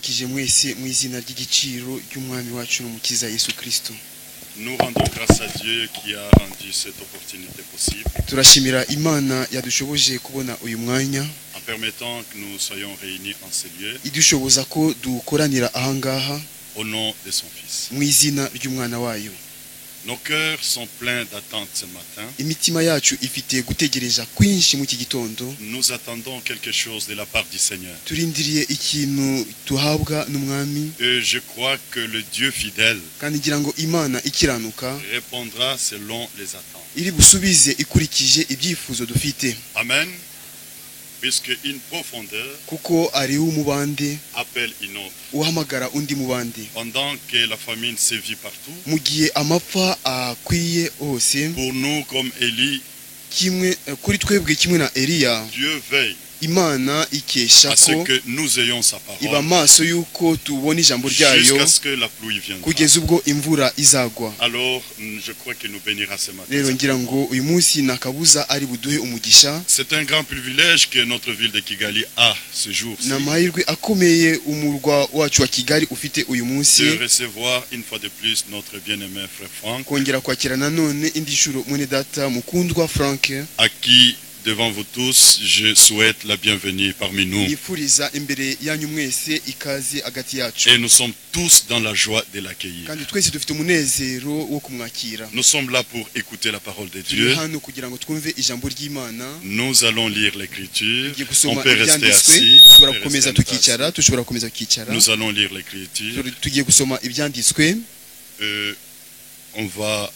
ndabaramukije mwese mu izina ry'igiciro ry'umwami wacu n'umukiza Yesu Kristo. Nous rendons grâce à Dieu qui a rendu cette opportunité possible. Turashimira Imana yadushoboje kubona uyu mwanya En permettant que nous soyons réunis en ces lieux idushoboza ko dukoranira ahangaha au nom de son Fils. mu izina ry'umwana wayo. Nos cœurs sont pleins d'attente ce matin. Imitima yacu ifite gutegereza kwinshi mu iki gitondo. Nous attendons quelque chose de la part du Seigneur. Turindiriye ikintu tuhabwa n'umwami Et je crois que le Dieu fidèle kandi ngira ngo Imana ikiranuka répondra selon les attentes. iri busubize ikurikije ibyifuzo dufite. Amen. Puisque une profondeur Kuko ari umubande appelle une autre. uhamagara undi mubande. Pendant que la famine sévit partout, Mu gihe amapfa akwiye hose pour nous comme Élie, kimwe kuri twebwe kimwe na Eliya, Dieu veille Imana ikesha à ce ko que nous ayons sa iba parole maso yuko tubona ijambo ryayo jusqu'à ce que la pluie vienne. kugeza ubwo imvura izagwa. Alors, je crois qu'il nous bénira ce Rero matin. ngira ngo uyu munsi nakabuza ari buduhe umugisha. C'est un grand privilège que notre ville de Kigali a ce jour-ci, N'amahirwe akomeye umurwa wacu wa Kigali ufite uyu munsi de recevoir une fois de plus notre bien-aimé frère Franck, kongera kwakira nanone indi nshuro mwene data mukundwa Frank, à qui, devant vous tous, je souhaite la bienvenue parmi nous. yifuriza imbere yanyu mwese ikaze hagati yacu. Et nous sommes tous dans la joie de l'accueillir. Kandi twese dufite umunezero wo kumwakira. Nous sommes là pour écouter la parole de Turi Dieu. hano kugira ngo twumve ijambo ry'Imana. Nous allons lire l'Écriture. Tugiye On gusoma peut rester ibyanditswe, assis. dushobora On peut gukomeza rester tukicara, assis. dushobora gukomeza tukicara. Nous allons lire l'Écriture. Tugiye gusoma ibyanditswe, On va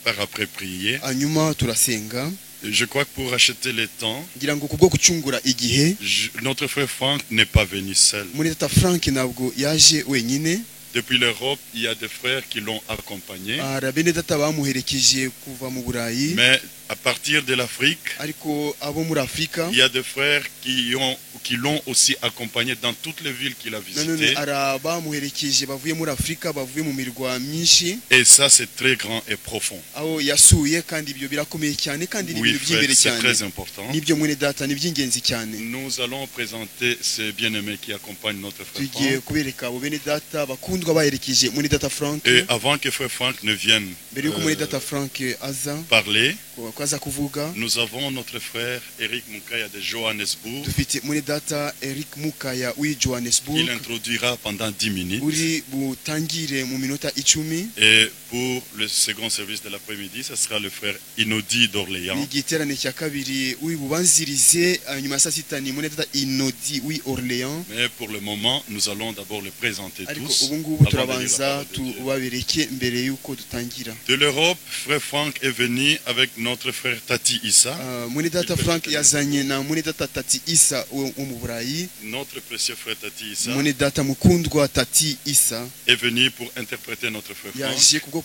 par après prier. hanyuma turasenga. Je crois que pour acheter le temps, Ngira ngo kubwo gucungura igihe, notre frère Franck n'est pas venu seul. muri data Frank ntabwo yaje wenyine. Depuis l'Europe, il y a des frères qui l'ont accompagné. Bene data bamuherekeje kuva mu Burayi, Mais à partir de l'Afrique, ariko abo muri Afurika il y a des frères qui l'ont aussi accompagné dans toutes les villes qu'il a nanone visitées. hari abamuherekeje bavuye muri Afurika, bavuye mu mirwa myinshi Et ça, c'est très grand et profond. aho yasuye, kandi ibyo birakomeye cyane kandi ni Oui, ibintu frère, by'imbere c'est cyane. très important. Nibyo mwene data, ni by'ingenzi cyane. Nous allons présenter ces bien-aimés qui accompagnent notre frère Tugiye Franck. kubereka abo bene data bakundwa baherekeje mwene data Frank. Et avant que frère Franck ne vienne Mbere yuko mwene data Frank aza parler, ko aza kuvuga, nous avons notre frère Eric Mukaya de Johannesburg. dufite mwene data Eric Mukaya w'i Johannesburg Il introduira pendant 10 minutes. uri butangire mu minota 10. Et pour le second service de l'après-midi, ce sera le frère Inodi d'Orléans. Igiterane cya kabiri uri bubanzirize nyuma ya saa sita ni mwene data Inodi w'i Orléans. Mais pour le moment, nous allons d'abord les présenter Ariko tous. ubu ngubu avant de lire la turabanza parole de Dieu. tubabereke mbere yuko dutangira. De l'Europe, frère Franck est venu avec notre frère Tati Issa. Mwene data Frank yazanye na mwene data Tati Issa wo mu Burayi. Notre précieux frère Tati Issa Mwene data mukundwa Tati Issa est venu pour interpréter notre frère Franck. yaje kubwo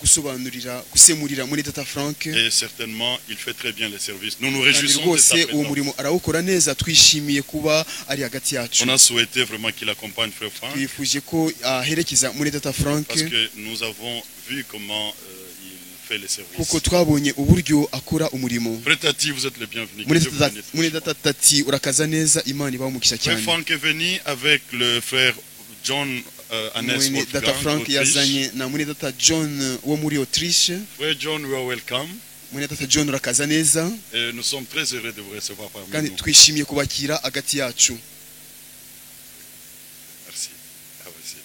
gusemurira mwene data Frank, Et certainement, il fait très bien le service. Nous nous kandi réjouissons de rwose sa uwo présence. murimo arawukora neza. Twishimiye kuba ari hagati yacu. On a souhaité vraiment qu'il accompagne frère Franck Twifuje ko aherekeza mwene data Frank parce que nous avons vu comment il fait le service. kuko twabonye uburyo akora umurimo. Frère Tati, vous êtes le bienvenu. Que Mwene Dieu vous data- bénisse. mwene data Tati urakaza neza, Imana ibahe umugisha Frère cyane. Franck est venu avec le frère John Hannes Mwene data Wolfgang, Frank Autriche. yazanye na mwene data John wo muri Autriche. Frère John, you are welcome. Mwene data John urakaza neza, Et nous sommes très heureux de vous recevoir parmi kandi nous. twishimiye kubakira hagati yacu. Merci. Have a seat.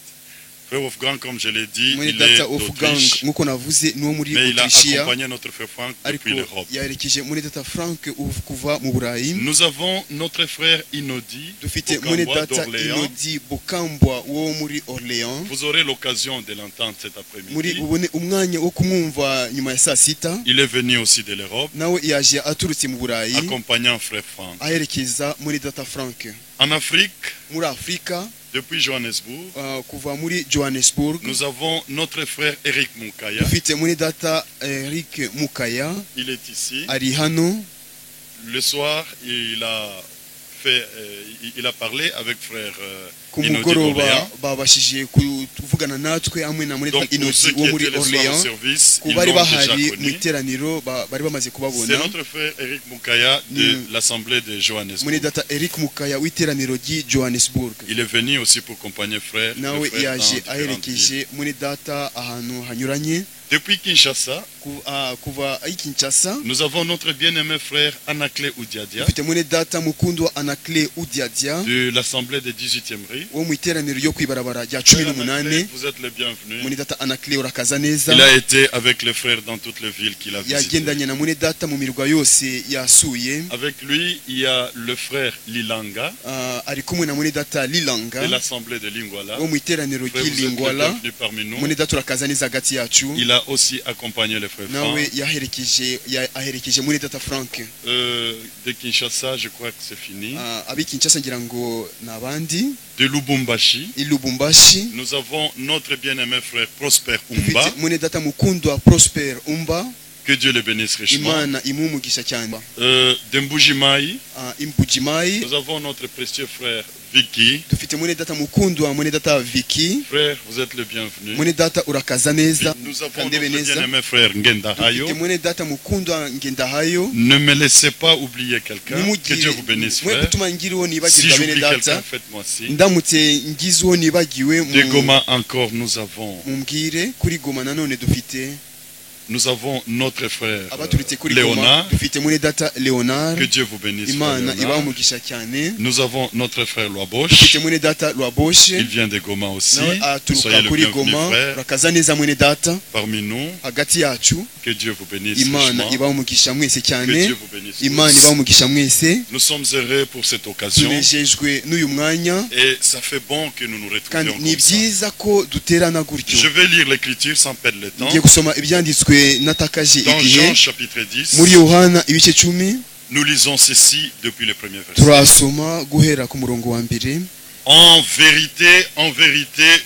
Frère Wolfgang, comme je l'ai dit, Mwene il est data Wolfgang d'Autriche, nkuko navuze ni wo muri mais il a Autriche, accompagné notre frère Franck ariko depuis l'Europe. yaherekeje mwene data Frank kuva mu Burayi. Nous avons notre frère Inodi Dufite mwene Bokambwa data d'Orléans. Inodi Bokambwa wo muri Orléans. Vous aurez l'occasion de l'entendre cet Muri après-midi. bubone umwanya wo kumwumva nyuma ya saa sita. Il est venu aussi de l'Europe, Nawe yaje aturutse mu Burayi accompagnant frère Franck. aherekeza mwene data Frank. En Afrique, Muri Afurika, depuis Johannesburg, kuva muri Johannesburg, nous avons notre frère Eric Mukaya. dufite mwene data Eric Mukaya Il est ici. ari hano. Le soir, il a parlé avec frère ku Inodi mugoroba d'Orléans. babashije kuvugana natwe hamwe na muri Donc pour Inodi ceux qui wo muri étaient le soir au Orléans service, ku ils bari l'ont déjà bahari mu connu. iteraniro bari bamaze C'est kubabona. notre frère Eric Moukaya de l'Assemblée de Muri Johannesburg. data Eric Mukaya w'iteraniro ry'i Johannesburg Il est venu aussi pour accompagner frère. le nawe frère dans yaje différentes villes. aherekeje muri data ahantu hanyuranye. Depuis Kinshasa, Kuva i Kinshasa nous avons notre bien-aimé frère Anakle Oudiadia dufite muri data mukundwa Anakle Udiadia de l'Assemblée des 18e rue. wo mu iteraniro ryo kwibarabara rya Frère 18. Anakle, vous êtes le bienvenu. muri data Anakle urakaza neza. Il a été avec les frères dans toutes les villes qu'il a visitées. yagendanye na muri data mu mirwa yose yasuye. Avec lui, il y a le frère Lilanga Ari kumwe na muri data Lilanga de l'Assemblée de Lingwala. wo mu iteraniro Frère, vous êtes le ry'Ilingwala. bienvenu parmi nous. muri data urakaza neza hagati yacu. Il a aussi accompagné le frère nawe Franck. aherekeje muri data Frank. De Kinshasa, je crois que c'est fini. Abi Kinshasa ngira ngo nabandi. De Lubumbashi, I Lubumbashi nous avons notre bien-aimé frère Prosper Umba. dufite muri data mukundwa Prosper Umba. Que Dieu le bénisse richement. Imana imumugisha cyane. De Mbujimai, Imbujimai nous avons notre précieux frère Vicky. dufite muri data mukundwa muri data Vicky. Frère, vous êtes le bienvenu. muri data urakaza neza Nous avons kandebe notre neza. bien-aimé frère Ngenda Hayo. dufite muri data mukundwa Ngendahayo. Ne me laissez pas oublier quelqu'un. Que Dieu vous bénisse, mwe frère. gutuma ngiriho Si nibagirwa bene j'oublie quelqu'un, data faites-moi signe. ndamutse ngizeho nibagiwe De Goma encore, nous avons mumbwire. Kuri Goma nanone dufite notre frère abaturutse kuri Goma Léonard. dufite muri data Leonard. Que Dieu vous bénisse, frère Imana Léonard. ibamugisha cyane. Nous avons notre frère Loabosh. dufite muri data Lwaboshe Il vient de Goma aussi. nawe aturuka Soyez le kuri bienvenu, Goma. frère, urakaza neza mwene data parmi nous. hagati yacu. Que Dieu vous bénisse Imana richement. ibamugisha mwese Que cyane. Dieu vous bénisse Imana tous. ibamugisha mwese. Nous sommes heureux pour cette occasion. tunejejwe n'uyu mwanya Et ça fait bon que nous nous kandi retrouvions ni comme ça. byiza ko duterana gutyo. Je vais lire l'écriture sans perdre le temps. ngiye gusoma ibyanditswe natakaje Dans igihe Jean chapitre 10, muri Yohana ibice 10 nous lisons ceci depuis le premier verset. turasoma guhera ku murongo wa mbere. En vérité,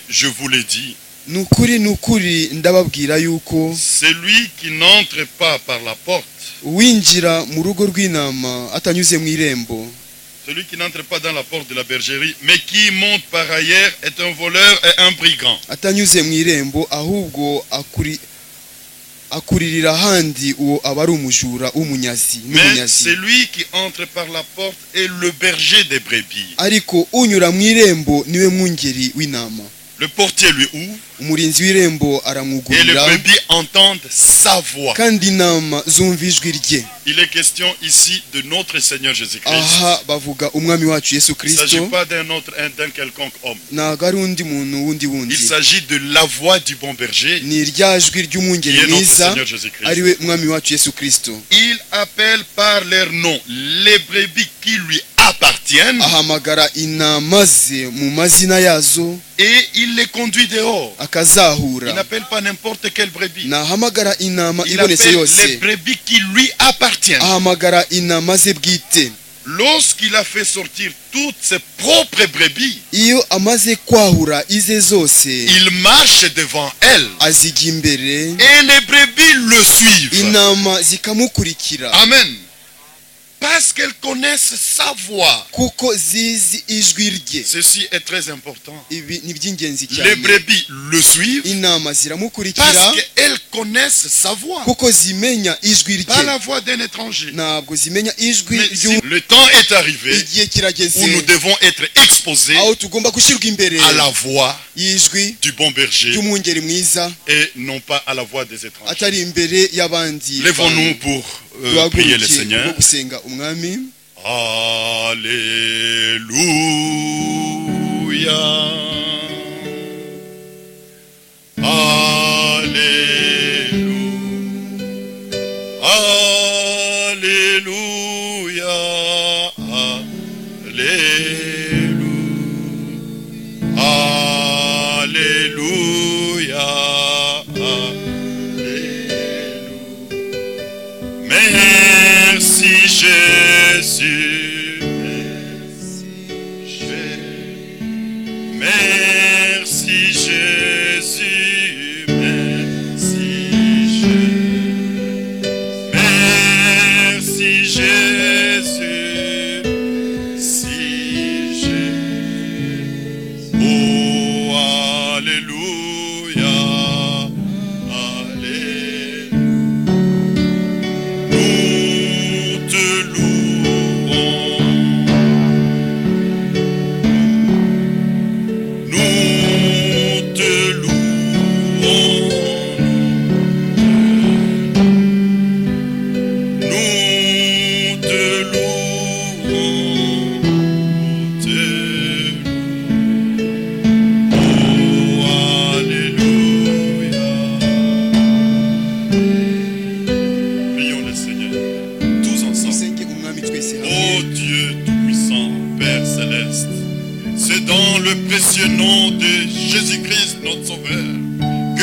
je vous le dis, nukuri ndababwira yuko celui qui n'entre pas par la porte, uwinjira mu rugo rw'intama atanyuze mu irembo, celui qui n'entre pas dans la porte de la bergerie, mais qui monte par ailleurs, est un voleur et un brigand. atanyuze mu irembo ahubwo akuririra ahandi, uwo aba ari umujura w'umunyazi Mais n'umunyazi. celui qui entre par la porte est le berger des brebis. ariko unyura mu irembo niwe mwungeri w'intama. Le portier lui ouvre umurinzi w'irembo et les aramwugurira brebis entendent sa voix. kandi intama zumva ijwi rye. Il est question ici de notre Seigneur Jésus-Christ. aha bavuga umwami wacu Yesu Il ne s'agit Kristo, pas d'un quelconque homme. ntabwo ari undi muntu Il wundi. s'agit de la voix du bon berger ni rya jwi qui ry'umwungeri est notre mwiza Seigneur Jésus-Christ. ariwe mwami wacu Yesu Kristo. Il appelle par leur nom les brebis qui lui appartiennent ahamagara intama ze mu mazina yazo et il les conduit dehors. Il akazahura. n'appelle pas n'importe quelle brebis. nahamagara intama Il ibonetse appelle les yose. brebis qui lui appartiennent. ahamagara intama ze bwite. Lorsqu'il a fait sortir toutes ses propres brebis, iyo amaze kwahura ize zose il marche devant elles azijya imbere, et les brebis le suivent. intama zikamukurikira Amen. Parce qu'elles connaissent sa voix. kuko zizi ijwi rye. Ceci est très important. ibi ni iby'ingenzi Les cyane. brebis le suivent intama ziramukurikira parce qu'elles connaissent sa voix. kuko zimenya ijwi Pas rye, la voix d'un étranger. ntabwo zimenya ijwi Mais si ry'u. le temps est arrivé igihe kirageze où nous devons être exposés aho tugomba gushyirwa imbere à la voix y'ijwi du bon berger ry'umwungeri mwiza, et non pas à la voix des étrangers. atari imbere y'abandi. Lèvons-nous pour prier le duhaguruke Seigneur. bwo gusenga umwami. Alléluia. Alléluia. Alléluia. Alléluia. Alléluia. Merci Jésus. Merci Jésus.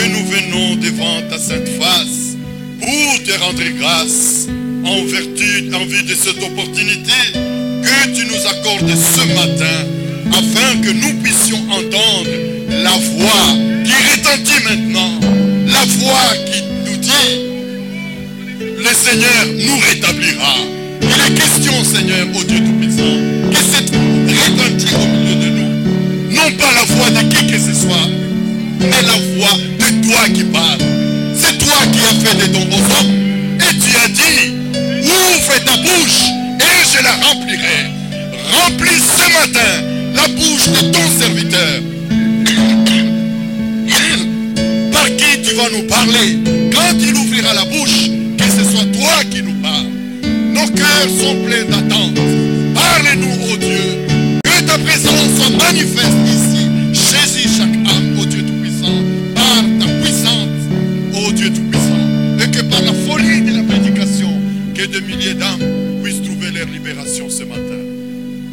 nous venons devant ta sainte face pour te rendre grâce en vue de cette opportunité que tu nous accordes ce matin, afin que nous puissions entendre la voix qui retentit maintenant, la voix qui nous dit: le Seigneur nous rétablira. Il est question, Seigneur, ô Dieu Tout-Puissant, que cette retentit au milieu de nous, non pas la voix de qui que ce soit, mais la voix de toi qui parle. C'est toi qui as fait des dons aux hommes, et tu as dit: ouvre ta bouche et je la remplirai. Remplis ce matin la bouche de ton serviteur, par qui tu vas nous parler. Quand il ouvrira la bouche, que ce soit toi qui nous parles. Nos cœurs sont pleins d'attente. Parle-nous, ô Dieu, que ta présence soit manifeste ici. Saisis chaque âme, ô Dieu Tout-Puissant, par ta puissance, ô Dieu Tout-Puissant, et que par la folie de la prédication, que de milliers d'âmes puissent trouver leur libération ce matin.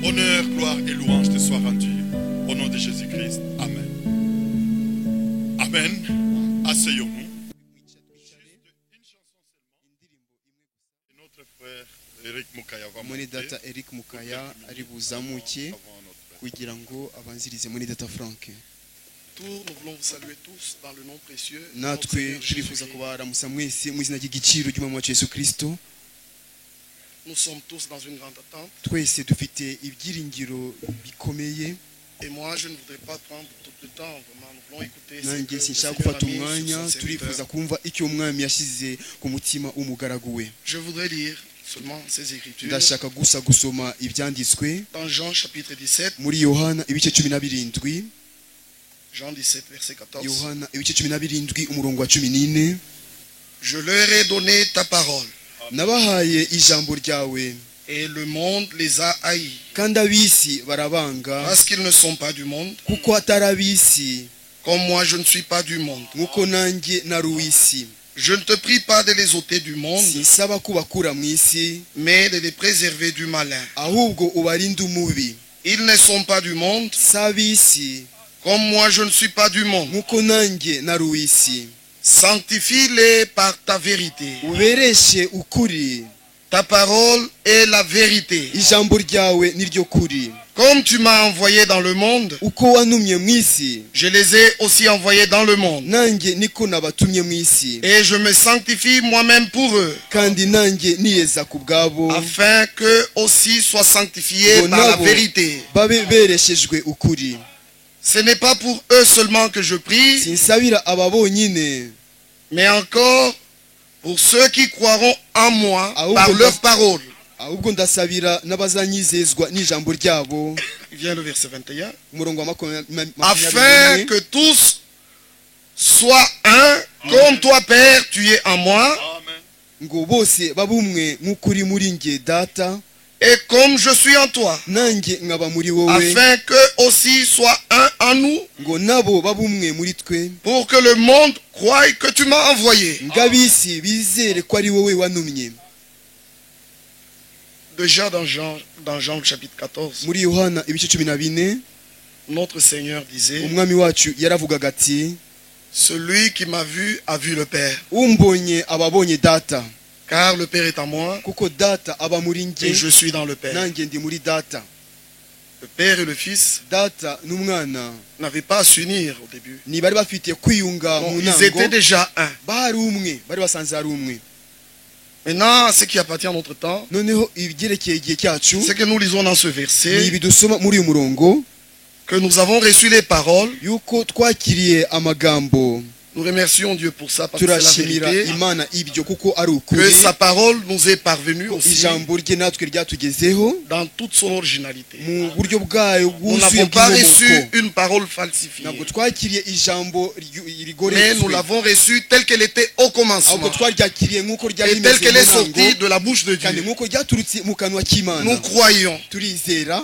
Honneur, gloire et louange te soient rendus. Au nom de Jésus-Christ. Amen. Amen. Asseyons-nous. Notre frère Eric Mukaya va Mwene data Eric Mukaya ari buzamuke kugira ngo abanzirize mwene data Frank. Nous voulons vous saluer tous dans le nom précieux. Natwe turifuza kubaramusa mwese mu izina ry'igiciro ry'umwami wacu Yesu Kristo. Nous sommes tous dans une grande attente. Twese dufite ibyiringiro bikomeye. Et moi, je ne voudrais pas prendre tout le temps. Vraiment, nous voulons écouter ce nanjye que le sinshaka Seigneur gufata a mis umwanya, sur son turifuza serviteur. kumva icyo umwami yashyize ku mutima w'umugaragu we. Je voudrais lire seulement ces écritures. Ndashaka gusa gusoma ibyanditswe Dans Jean chapitre 17, muri Yohana ibice 17. Jean 17 verset 14. Yohana ibice 17 umurongo wa 14. Je leur ai donné ta parole, Nabahaye ijambo ryawe et le monde les a haïs, kandi ab'isi barabanga parce qu'ils ne sont pas du monde, kuko atari ab'isi comme moi je ne suis pas du monde. nk'uko nanjye nari uw'isi. Je ne te prie pas de les ôter du monde, Sinsaba kubakura mu isi, mais de les préserver du malin. ahubwo ubarinde umubi. Ils ne sont pas du monde, Si ab'isi comme moi je ne suis pas du monde. nk'uko nanjye nari uw'isi. Sanctifie-les par ta vérité. Ubereshe ukuri, Ta parole est la vérité. ijambo ryawe niryo kuri. Comme tu m'as envoyé dans le monde, Uko wantumye mu isi, je les ai aussi envoyés dans le monde. nanjye niko nabatumye mu isi, Et je me sanctifie moi-même pour eux, kandi nanjye niyeza ku bwabo, afin qu'eux aussi soient sanctifiés ngo par la nabo vérité. babe bereshejwe ukuri. Ce n'est pas pour eux seulement que je prie, Sinsabira aba bonyine, mais encore pour ceux qui croiront en moi Ah, par oui, leur parole. ahubwo ndasabira n'abazanyizezwa n'ijambo ryabo. Vient le verset 21. Umurongo wa Afin 21. que tous soient un, comme toi, Père, tu es en moi, Amen. ngo bose babe umwe nk'uko uri muri nge data, et comme je suis en toi, nanjye nkaba muri wowe, afin qu'eux aussi soient un en nous, ngo nabo babe umwe muri twe, pour que le monde croie que tu m'as envoyé. ng'ab'isi bizere ko ari wowe wantumye. Déjà dans Jean chapitre 14, Muri Yohana ibice 14, notre Seigneur disait, umwami wacu yaravugaga ati, celui qui m'a vu a vu le Père, umbonye ababonye data, car le Père est en moi, kuko data aba muri nge, et je suis dans le Père. nanjye ndi muri data. Le Père et le Fils Data n'umwana n'avaient pas à s'unir au début. ntibari bafite kwiyunga Non, mu ils étaient ntango, déjà un. bari umwe, bari basanze ari umwe. Maintenant, ce qui appartient à notre temps, Noneho ibyerekeye igihe cyacu c'est que nous lisons dans ce ni verset ibi dusoma muri uyu murongo, que nous avons reçu les paroles. yuko twakiriye amagambo. Nous remercions Dieu pour ça, parce que c'est la Turashimira vérité. Imana ibyo kuko ari Que ukuri, sa parole nous est parvenue ko aussi ijambo rye natwe ryatugezeho dans toute son originalité. mu buryo bwayo Nous bwuzuye n'avons pas reçu bw'inkomoko. une parole falsifiée, Ntabwo twakiriye ijambo mais nous rigoretswe, l'avons reçue telle qu'elle était au commencement ahubwo twaryakiriye nk'uko ryari et telle rimeze qu'elle est mu ntango, sortie de la bouche de kandi Dieu. nk'uko ryaturutse mu kanwa k'Imana. Nous croyons, Turizera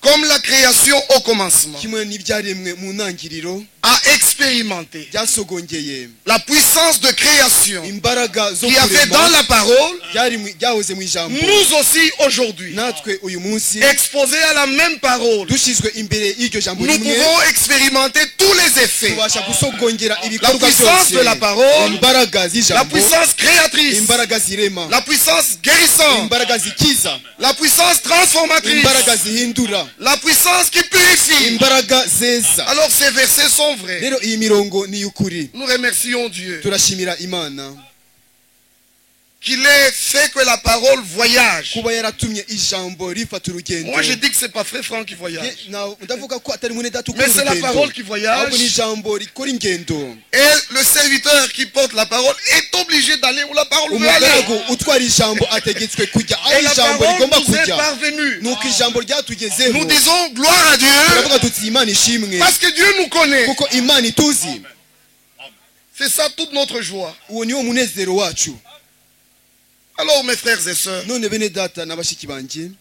comme la création au commencement, kimwe n'ibyaremwe mu ntangiriro, a expérimenté byasogongeye la puissance de création imbaraga zo qu'il y avait dans kurema la parole, byahoze mu ijambo. nous aussi aujourd'hui, Natwe uyu munsi exposés à la même parole, dushyizwe imbere y'iryo jambo nous rimwe pouvons expérimenter tous les effets. tubasha gusogongera La ibikorwa puissance byose, de la parole, imbaraga la z'ijambo, puissance créatrice, imbaraga zirema, la puissance guérissante, imbaraga zikiza, la puissance transformatrice, imbaraga zihindura, la puissance qui purifie. imbaraga zeza. Alors ces versets sont vrais. Rero iyi mirongo ni y'ukuri. Nous remercions Dieu Turashimira Imana qu'il ait fait que la parole voyage. kuba yaratumye ijambo rifata urugendo. Moi je dis que c'est pas frère Franck qui voyage, Ndavuga ko atari mwene data ukora mais c'est la urugendo, parole qui voyage. ahubwo ni ijambo rikora ingendo. Et le serviteur qui porte la parole est obligé d'aller où la parole veut aller. Umugaragu utwara ijambo ategetswe kujya aho Et la ijambo parole rigomba nous est kujya. parvenue. Nuko ijambo ryatugezeho. Nous disons gloire à Dieu Turavuga tuti Imana ishimwe parce que Dieu nous connaît. kuko Imana ituzi. C'est ça toute notre joie. Uwo niwo munezero wacu. Alors mes frères et sœurs, None bene data na bashiki banje,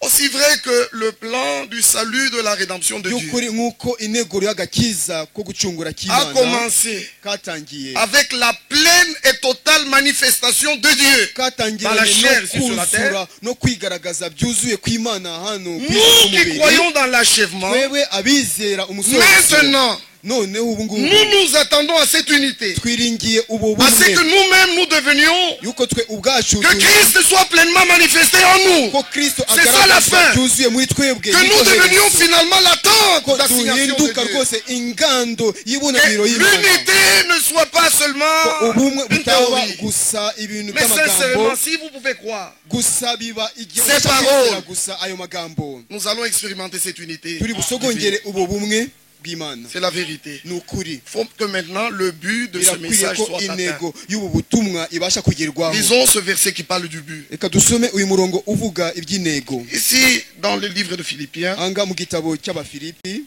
aussi vrai que le plan du salut de la rédemption de Dieu y'ukuri nk'uko intego y'agakiza ko gucungura a k'Imana commencé katangiye avec la pleine et totale manifestation de Dieu dans la katangiranye chair no ici sur la terre. kuzura no kwigaragaza byuzuye kw'Imana hano ku isi Nous qui k'umubiri. croyons dans l'achèvement, Twewe abizera umusozo maintenant, noneho ubu ngubu nous nous attendons à cette unité, twiringiye ubu à ce que bumwe nous-mêmes nous devenions, yuko twe ubwacu que Christ soit pleinement manifesté en nous, ko Kristo C'est ça la agaragazwa fin. byuzuye muri twebwe, que nous devenions finalement l'attente ko d'assignation de duhinduka Dieu. rwose ingando Et y'ibunamiro y'Imana, l'unité ne soit pas seulement ubumwe une butaba théorie. gusa ibintu Mais by'amagambo sincèrement, si vous pouvez croire, gusa biba igihe Ces ushaka paroles. kwizera gusa ayo magambo nous allons expérimenter cette unité. turi busogongere ubu bumwe bw'Imana. C'est la vérité. Ni ukuri Il faut que maintenant le but de ce birakwiriye message ko soit atteint. intego y'ubu butumwa ibasha kugerwaho. Lisons ce verset qui parle du but. Reka dusome uyu murongo uvuga iby'intego. Ici, dans le livre de Philippiens, Anga mu gitabo cy'Abafilipi,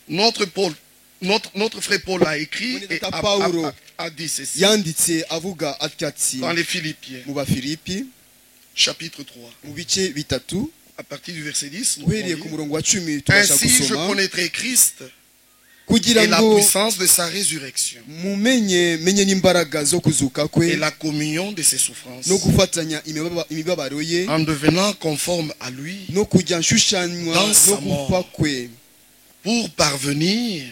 notre frère Paul a écrit et a dit ceci. yanditse avuga atyatsi Dans les Philippiens, mu Bafilipi chapitre 3, mu bice bitatu à partir du verset 10, nous uhereye ku pouvons murongo wa 10 lire, tubasha ainsi je gusoma connaîtrai Christ kugira et la ngo puissance de sa résurrection menye n'imbaraga zo kuzuka kwe et la communion de ses souffrances, no gufatanya imibabaro ye en devenant conforme à lui, no kujya nshushanywa Dans no sa gupfa kwe, pour parvenir,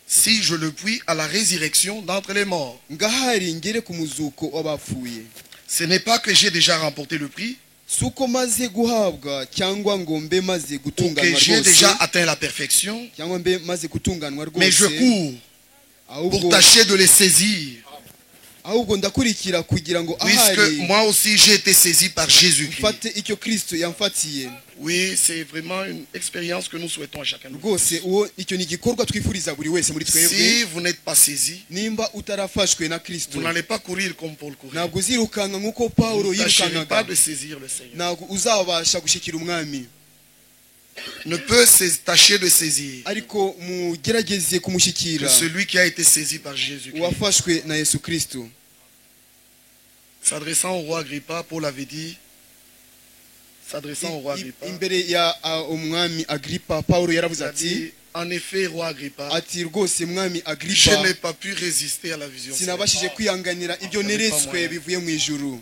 si je le puis, à la résurrection d'entre les morts. ngahari ngere ku muzuko w'abapfuye. Ce n'est pas que j'ai déjà remporté le prix, Si uko maze guhabwa cyangwa ngo mbe maze ou que gutunganwa j'ai rwose déjà atteint la perfection, cyangwa mbe maze gutunganwa mais je rwose, cours pour ahubwo tâcher de les saisir, ahubwo ndakurikira kugira ngo puisque ahari moi aussi j'ai été saisi par Jésus-Christ. mfate icyo Kristo yamfatiye. Oui, c'est vraiment une expérience que nous souhaitons à chacun de nous. Rwose uwo icyo ni igikorwa twifuriza buri wese muri twebwe. Si vous n'êtes pas saisi, Nimba utarafashwe na Kristo, vous n'allez pas courir comme Paul courait. ntabwo uzirukanka nk'uko Pawulo Vous ne tâcherez pas yirukankaga, de saisir le Seigneur. ntabwo uzabasha gushyikira umwami, Ne peut tâcher de saisir ariko mugerageze que kumushyikira celui qui a été saisi par Jésus-Christ. uwafashwe na Yesu Kristo. S'adressant au roi Agrippa, Paul avait dit, s'adressant au roi Agrippa, Imbere ya umwami Agripa, Pawulo yaravuze il a ati dit, en effet, roi Agrippa, ati rwose mwami je Agripa, n'ai pas pu résister à la vision. sinabashije kwihanganira ibyo neretswe bivuye mu ijuru.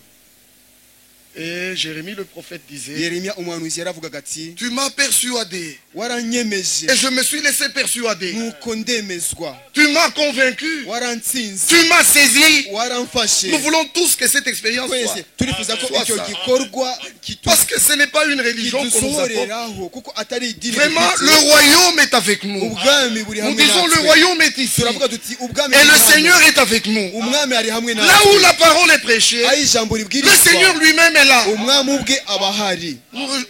Et Jérémie le prophète disait, Yeremiya umuhanuzi yaravugaga ati tu m'as persuadé waranyemeje et je me suis laissé persuader. nuko ndemezwa, Tu m'as convaincu, warantsinze, tu m'as saisi. waramfashe. Nous voulons tous que cette expérience Twese soit. turifuza ko Soit icyo ça. gikorwa Parce que ce n'est pas une religion qu'on nous apporte. kidusohoreraho kuko atari idini Vraiment, dufite. le royaume est avec nous. ubwami buri Nous hamwe disons le natwe. royaume est ici. turavuga tuti ubwami Et buri le hano. Seigneur est avec nous. umwami ari hamwe Là où natwe, la parole est prêchée, aho ijambo le ribwirizwa Seigneur lui-même est là. umwami ubwe aba ahari.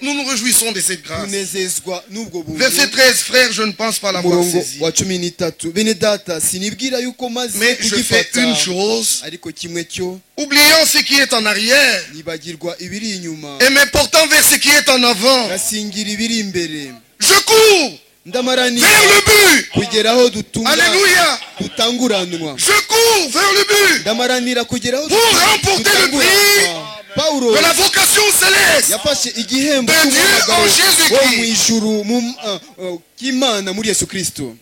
Nous nous réjouissons de cette grâce. tunezezwa n'ubwo buntu. Verset 13, frère, je ne pense pas l'avoir umurongo saisi. wa 13, bene data sinibwira yuko maze Mais je fais kugifata, une chose, ariko kimwe cyo oubliant ce qui est en arrière nibagirwa ibiri inyuma, et me portant vers ce qui est en avant. ngasingira ibiri imbere, Je cours ndamaranira vers le but. kugeraho Alléluia. dutanguranwa, Je cours vers le but ndamaranira kugeraho pour remporter le prix Pawulo de la vocation céleste yafashe igihembo de Dieu cy'umuhamagaro en Jésus-Christ. wo mu ijuru cy'Imana muri Yesu Kristo.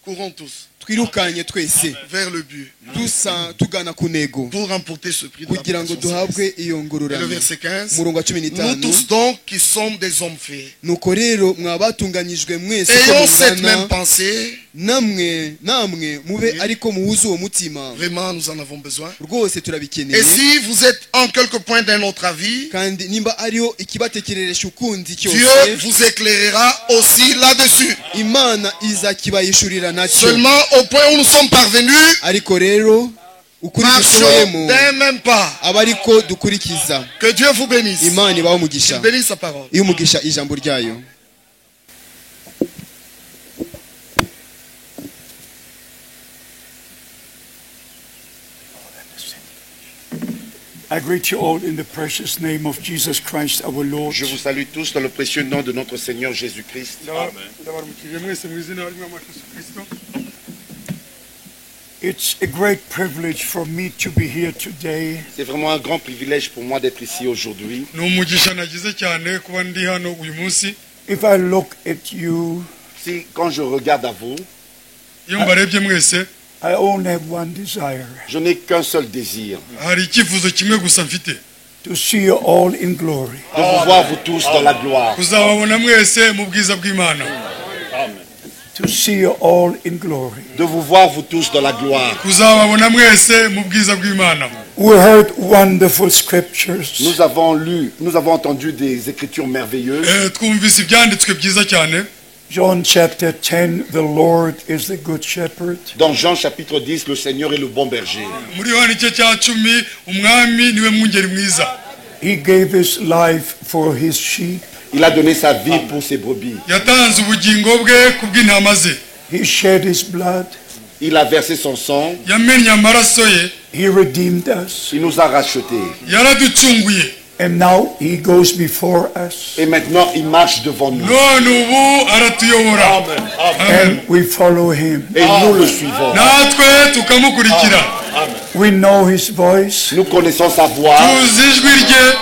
Courons tous. twirukanye twese vers le but tugana ku ntego pour remporter ce prix de la kugira ngo vocation duhabwe céleste. iyo Et le ngororano. verset 15, Umurongo wa cumi nous n'itanu, tous donc qui sommes des hommes faits, nuko rero mwabatunganyijwe mwese ko ayons cette mungana, même pensée, namwe mube Oui. ariko muhuze uwo mutima. vraiment nous en avons besoin. Rwose Et turabikeneye. si vous êtes en quelque point d'un autre avis, Kandi nimba ariyo ikibatekereresha ukundi Dieu cyose, vous éclairera aussi là-dessus. Imana izakibayishurira nacyo. Seulement au point où nous sommes parvenus, Ariko rero ukuri marchons dushoboyemo d'un même pas. aba ariko dukurikiza. Que Dieu vous bénisse. Imana ibaho Qu'il umugisha, bénisse sa parole. iyo umugisha ijambo ryayo. I greet you all in the precious name of Jesus Christ our Lord. Je vous salue tous dans le précieux nom de notre Seigneur Jésus-Christ. Ndabaramukije mwese mu izina ry'Umwami Yesu Kristo. It's a great privilege for me to be here today. C'est vraiment un grand privilège pour moi d'être ici aujourd'hui. ni umugisha nagize cyane kuba ndi hano uyu munsi. If I look at you, Si, quand je regarde à vous, Iyo mbarebye mwese I only have one desire, je n'ai qu'un seul désir, hari icyifuzo kimwe gusa mfite, to see you all in glory. de vous voir vous tous dans la gloire. kuzababona mwese mu bwiza bw'Imana, To see you all in glory. De vous voir vous tous dans la gloire. kuzababona mwese mu bwiza bw'Imana. We heard wonderful scriptures. Nous avons entendu des écritures merveilleuses. Twumvise ibyanditswe byiza cyane. John chapter 10, the Lord is the good shepherd. Dans Jean chapitre 10, le Seigneur est le bon berger. Muri Yohana igice cya 10 umwami niwe mwungeri mwiza. He gave his life for his sheep. Il a donné sa vie pour ses brebis. Yatanze ubugingo bwe kubw'intama ze. He shed his blood. Il a versé son sang. Yamennye amaraso ye. He redeemed us. Il nous a rachetés. Yaraducunguye. And now he goes before us. Et maintenant, il marche devant nous. None ubu aratuyobora. Amen. And we follow him. Et nous le suivons. Natwe tukamukurikira. We know his voice. Nous connaissons sa voix. Tuzi ijwi rye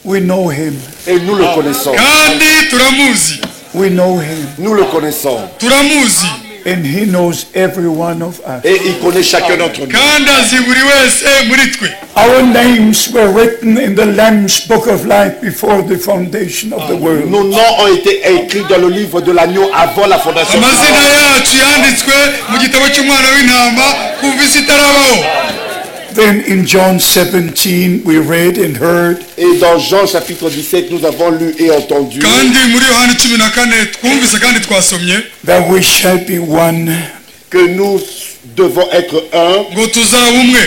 We know him. Et nous le connaissons. kandi turamuzi. We know him. Nous le connaissons. Turamuzi And he knows every one of us. Et il connaît chacun d'entre nous. kandi azi buri wese muri twe. Our names were written in the Lamb's book of life before the foundation of the world. Nos noms ont été écrits dans le livre de l'agneau avant la fondation du Amazina monde. yacu yanditswe mu gitabo cy'umwana w'intama kuva isi itarabaho. Then in John 17 we read and heard Et dans Jean chapitre 17, nous avons lu et entendu kandi muri Yohana 14 twumvise kandi twasomye that we shall be one. que nous devons être un. ngo tuzaba umwe.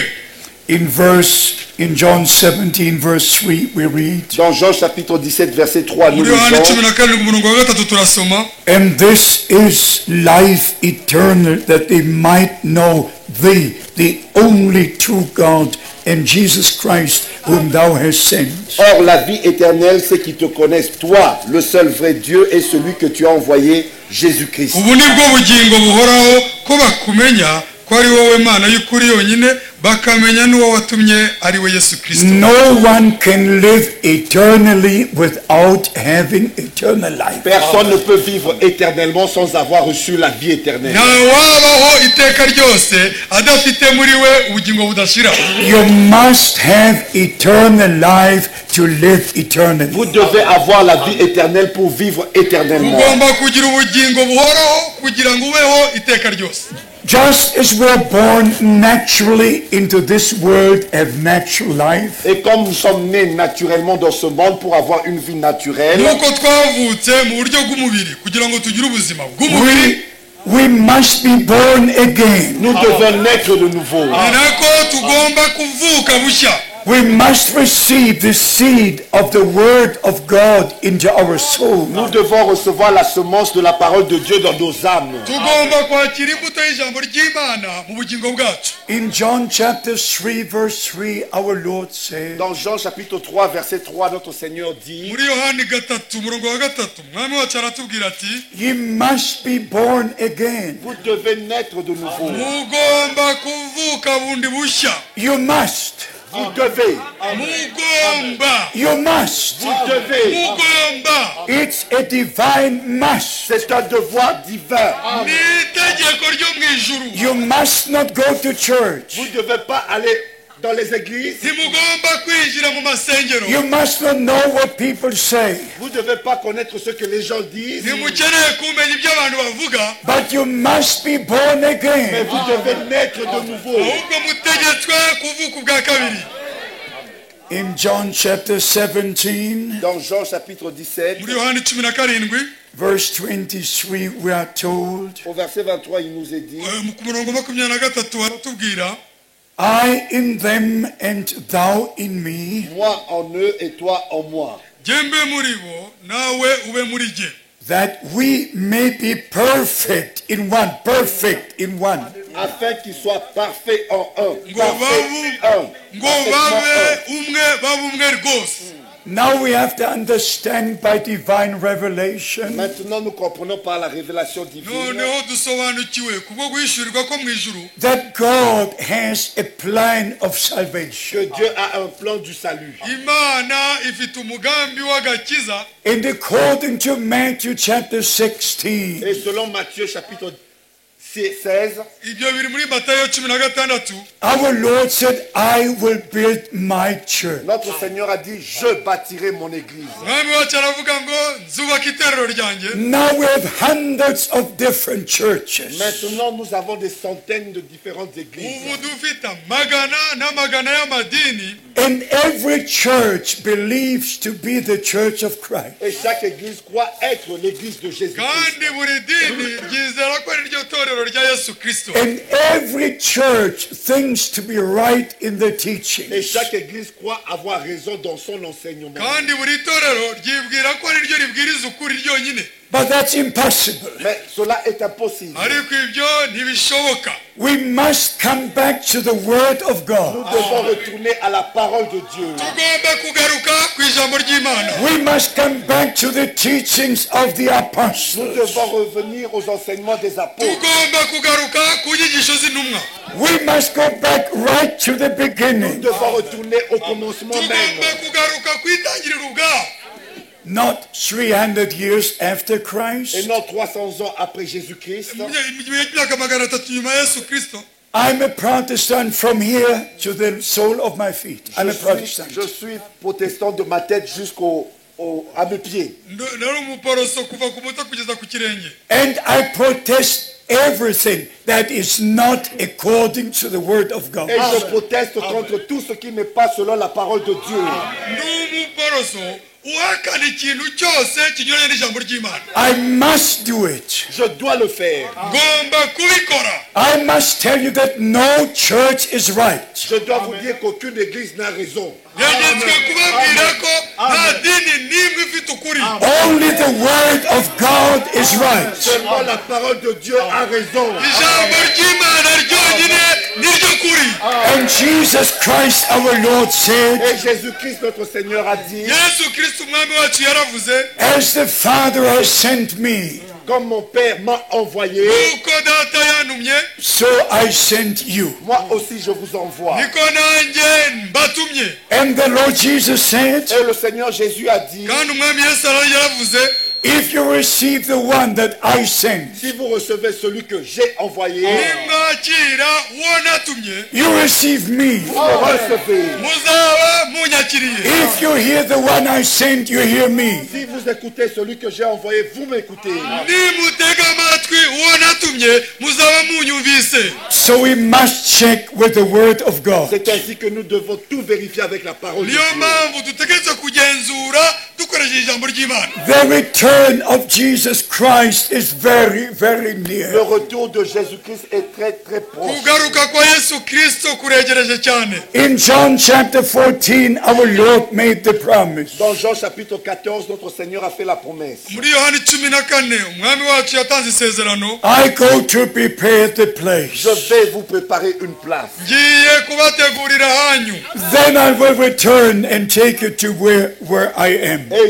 In John 17 verse 3 we read, Dans Jean chapitre 17, verset 3, nous muri Yohana lisons 14 umurongo wa 3 turasoma and this is life eternal, that they might know thee, the only true God, and Jesus Christ, whom thou hast sent. Or, la vie éternelle, c'est qu'ils te connaissent, toi, le seul vrai Dieu, et celui que tu as envoyé, Jésus-Christ. ubu nibwo bugingo buhoraho ko bakumenya ko ari wowe Mana y'ukuri yonyine, bakamenya n'uwo watumye ari we Yesu Kristo. No one can live eternally without having eternal life. Personne ne peut vivre éternellement sans avoir reçu la vie éternelle. nta wabaho iteka ryose adafite muri we ubugingo budashira. You must have eternal life to live eternally. Vous devez avoir la vie éternelle pour vivre éternellement. ugomba kugira ubugingo buhoraho kugira ngo ubeho iteka ryose. Just as we're born naturally into this world, have natural life, Et comme nous sommes nés naturellement dans ce monde pour avoir une vie naturelle, nk'uko twavutse mu buryo bw'umubiri kugira ngo tugire ubuzima bw'umubiri, we must be born again. nous devons naître de nouveau. ni nako tugomba kuvuka bushya. We must receive the seed of the word of God into our soul. Nous devons recevoir la semence de la parole de Dieu dans nos âmes. tugomba kwakira imbuto y'ijambo ry'Imana mu bugingo bwacu. In John chapter 3 verse 3, our Lord said, Dans Jean chapitre 3, verset 3, notre Seigneur dit, muri Yohani 3 umurongo wa 3 umwami wacu aratubwira ati ye must be born again. vous devez naître de nouveau. mugomba kuvuka bundi bushya. You must. Vous devez. mugomba You must. Vous devez. mugomba It's a divine must. C'est un devoir divin. ni itegeko ryo mu ijuru. You must not go to church. Vous ne devez pas aller dans les églises. ntimugomba kwinjira mu masengero. You must not know what people say. Vous ne devez pas connaître ce que les gens disent. ntimukeneye kumenya ibyo abantu bavuga. But you must be born Mais again. vous devez naître de nouveau. ahubwo mutegetswe kuvuka ubwa kabiri. In John chapter 17, Dans Jean chapitre 17, muri yohani 17 verse 23, we are told, au verset 23, il nous est dit, ku murongo 23 baratubwira I in them and thou in me, moi en eux et toi en moi, jye mbe muri bo nawe ube muri jye, that we may be perfect in one, perfect in one. afin qu'ils soient parfaits en un. ngo Parfaits babe un. ngo Parfaitement babe un. umwe babe umwe rwose. Now we have to understand by divine revelation Maintenant, nous comprenons par la révélation divine noneho dusobanukiwe kubwo guhishurirwa ko mu ijuru that God has a plan of salvation. que Dieu a un plan du salut. imana ifite umugambi w'agakiza. And according to Matthew chapter 16, Et selon Matthieu chapitre 16, ibyo biri muri matayo 16. our Lord said, I will build my church. notre Seigneur a dit, je bâtirai mon église. mwami wacu aravuga ngo nzubaka itorero ryanjye. Now we have hundreds of different churches. Maintenant, nous avons des centaines de différentes églises. ubu dufite amagana n'amagana y'amadini. And every church believes to be the church of Christ. Et chaque église croit être l'église de Jésus. kandi buri dini ryizera ko ari ryo torero rya yesu kristo. And every church thinks to be right in the teaching. Et chaque église croit avoir raison dans son enseignement. kandi buri torero ryibwira ko ari ryo ribwiriza ukuri ryonyine. But that's impossible. Mais cela est impossible. ariko ibyo ntibishoboka. We must come back to the Word of Nous God. devons retourner à la parole de Dieu. tugomba kugaruka ku ijambo ry'imana. We must come back to the teachings of the Nous apostles. devons revenir aux enseignements des apôtres. tugomba kugaruka ku nyigisho z'intumwa. We must go back right to the Nous beginning. devons retourner au commencement tugomba même. kugaruka ku itangiriro ubwaho. Not 300 years after Et Christ. non 300 ans après Jésus-Christ. mu myaka 300 nyuma ya yesu kristo. I'm a Protestant from here to the sole of my feet. I'm a Protestant. Je suis protestant de ma tête à mes pieds. nari umuporoso kuva ku buto kugeza ku kirenge. And I protest everything that is not according to the Word of God. Et je proteste contre tout ce qui n'est pas selon la parole de Dieu. ndi umuporoso uhakana ikintu cyose kinyuranye n'ijambo ry'imana. I must do it. Je dois le faire. ngomba kubikora. I must tell you that no church is right. Je dois vous dire qu'aucune église n'a raison. yagetswe kubabwira ko nta dini n'imwe ifite ukuri. Only the Word of God is right. Seulement la parole de Dieu a raison. ijambo ry'imana ryonyine niryo kuri. And Jesus Christ our Lord said, Et Jésus-Christ notre Seigneur a dit, yesu kristo umwami wacu yaravuze as the Father has sent me, comme mon Père m'a envoyé, uko data yantumye so I sent you. moi aussi je vous envoie. niko nanjye mbatumye. And the Lord Jesus said, Et le Seigneur Jésus a dit, kandi umwami yesu yaravuze if you receive the one that I sent, si vous recevez celui que j'ai envoyé, nimwakira uwo natumye you receive me. vous le recevez. muzaba munyakiriye. If you hear the one I sent, you hear me. Si vous écoutez celui que j'ai envoyé, vous m'écoutez. nimutega amatwi uwo natumye muzaba munyumvise. So we must check with the Word of God. C'est ainsi que nous devons tout vérifier avec la parole de niyo Dieu. mpamvu dutegereza kugenzura dukoresheje ijambo ry'imana. The return of Jesus Christ is very, very Le near. retour de Jésus-Christ est très très proche. kugaruka kwa yesu kristo kuregereje cyane. In John chapter 14, our Lord made the promise. Dans Jean chapitre 14, notre Seigneur a fait la promesse. muri yohani 14 umwami wacu yatanze isezerano. I go to prepare the place. Je vais vous préparer une place. ngiye kubategurira hanyu. Then I will return and take you to where I am. Et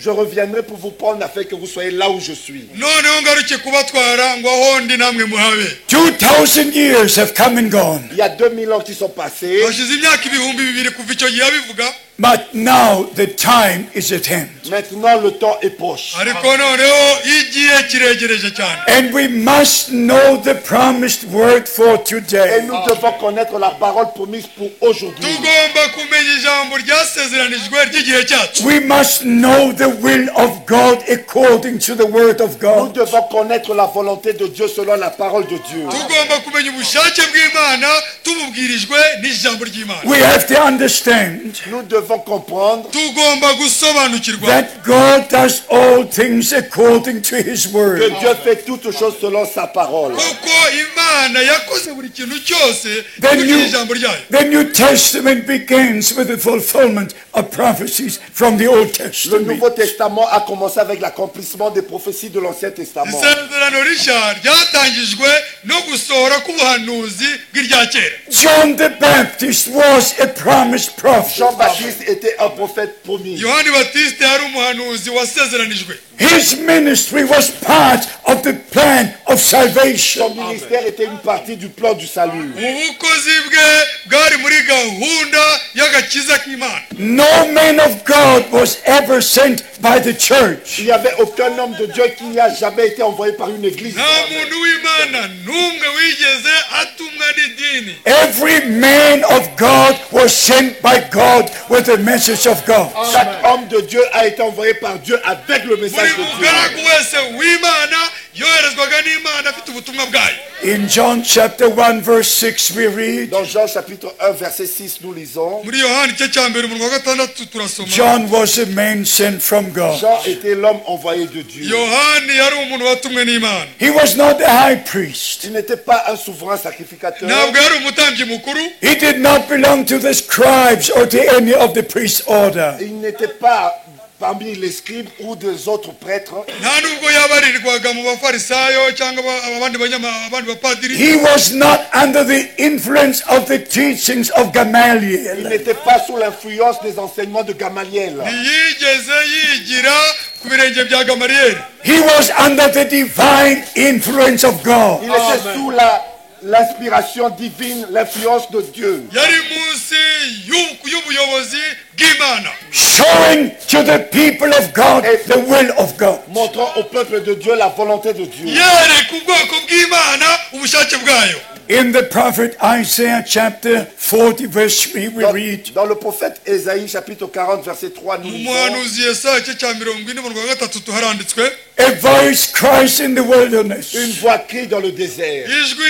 je reviendrai pour vous prendre afin que vous soyez là où je suis. noneho ngaruke kubatwara ngo aho ndi namwe muhabe 2,000 years have come and gone. Il y a 2000 ans qui sont passés. hashize imyaka ibihumbi bibiri kuva icyo gihe abivuga But now the time is at hand. Maintenant, le temps est proche. ariko noneho igihe kiregereje cyane And we must know the promised word for Et today. nous devons connaître la parole promise pour aujourd'hui. tugomba kumenya ijambo ryasezeranijwe ry'igihe cyacu We must know the will of God according to the word of Nous God. devons connaître la volonté de Dieu selon la parole de Dieu. tugomba kumenya ubushake bw'imana tububwirijwe n'ijambo ry'imana We have to understand Nous devons comprendre tugomba gusobanukirwa that God does all things according to his que word. Dieu fait toutes choses selon sa parole. kuko imana yakoze buri kintu cyose Then kugira you- ijambo ryayo The New Testament begins with the fulfillment of prophecies from the Old Le Testament. Nouveau Testament a commencé avec l'accomplissement des prophéties de l'Ancien Testament. isezerano rishya ryatangijwe no gusohora k'ubuhanuzi bw'irya kera John the Baptist was a promised prophet. Jean-Baptiste était un prophète promis. yohani batiste yari umuhanuzi wasezeranijwe His ministry was part of the plan of Son salvation. ministère était une partie du plan du salut. ubukozi bwe bwari muri gahunda y'agakiza k'imana No man of God was ever sent by the church. Il n'y avait aucun homme de Dieu qui n'a jamais été envoyé par une église. nta muntu w'imana n'umwe wigeze atumwa n'idini Every man of God was sent by God with the message of God. Chaque homme de Dieu a été envoyé par Dieu avec le buri message de Dieu. mugaragu wese w'imana yoherezwaga n'imana afite ubutumwa bwayo In John chapter 1 verse 6 we read, Dans Jean chapitre 1 verset 6 nous lisons, muri yohani igice cya mbere umurongo wa gatandatu turasoma John was a man sent from God. Jean était l'homme envoyé de Dieu. yohani yari umuntu watumwe n'imana He was not a high priest. Il n'était pas un souverain sacrificateur. ntabwo yari umutambyi mukuru He did not belong to the scribes or to any of the priest order. Il n'était pas parmi les scribes ou des autres prêtres. nta nubwo yabarirwaga mu bafarisayo cyangwa abandi abandi bapadiri He was not under the influence of the teachings of Il Gamaliel. n'était pas sous l'influence des enseignements de Gamaliel. ntiyigeze yigira ku birenge bya gamariyeri He was under the divine influence of God. Il était sous l'inspiration divine, l'influence de Dieu. yari munsi y'ubuyobozi bw'imana Showing to the people of God the will of God. Montrant au peuple de Dieu la volonté de Dieu. yereka ubwoko bw'imana ubushake bwayo In the prophet Isaiah chapter 40 verse 3 we read, Dans le prophète Ésaïe chapitre 40 verset 3 nous lisons, umuhanuzi yesaya igice cya 40 umurongo wa gatatu tuharanditswe a voice cries in the wilderness, une voix crie dans le désert. ijwi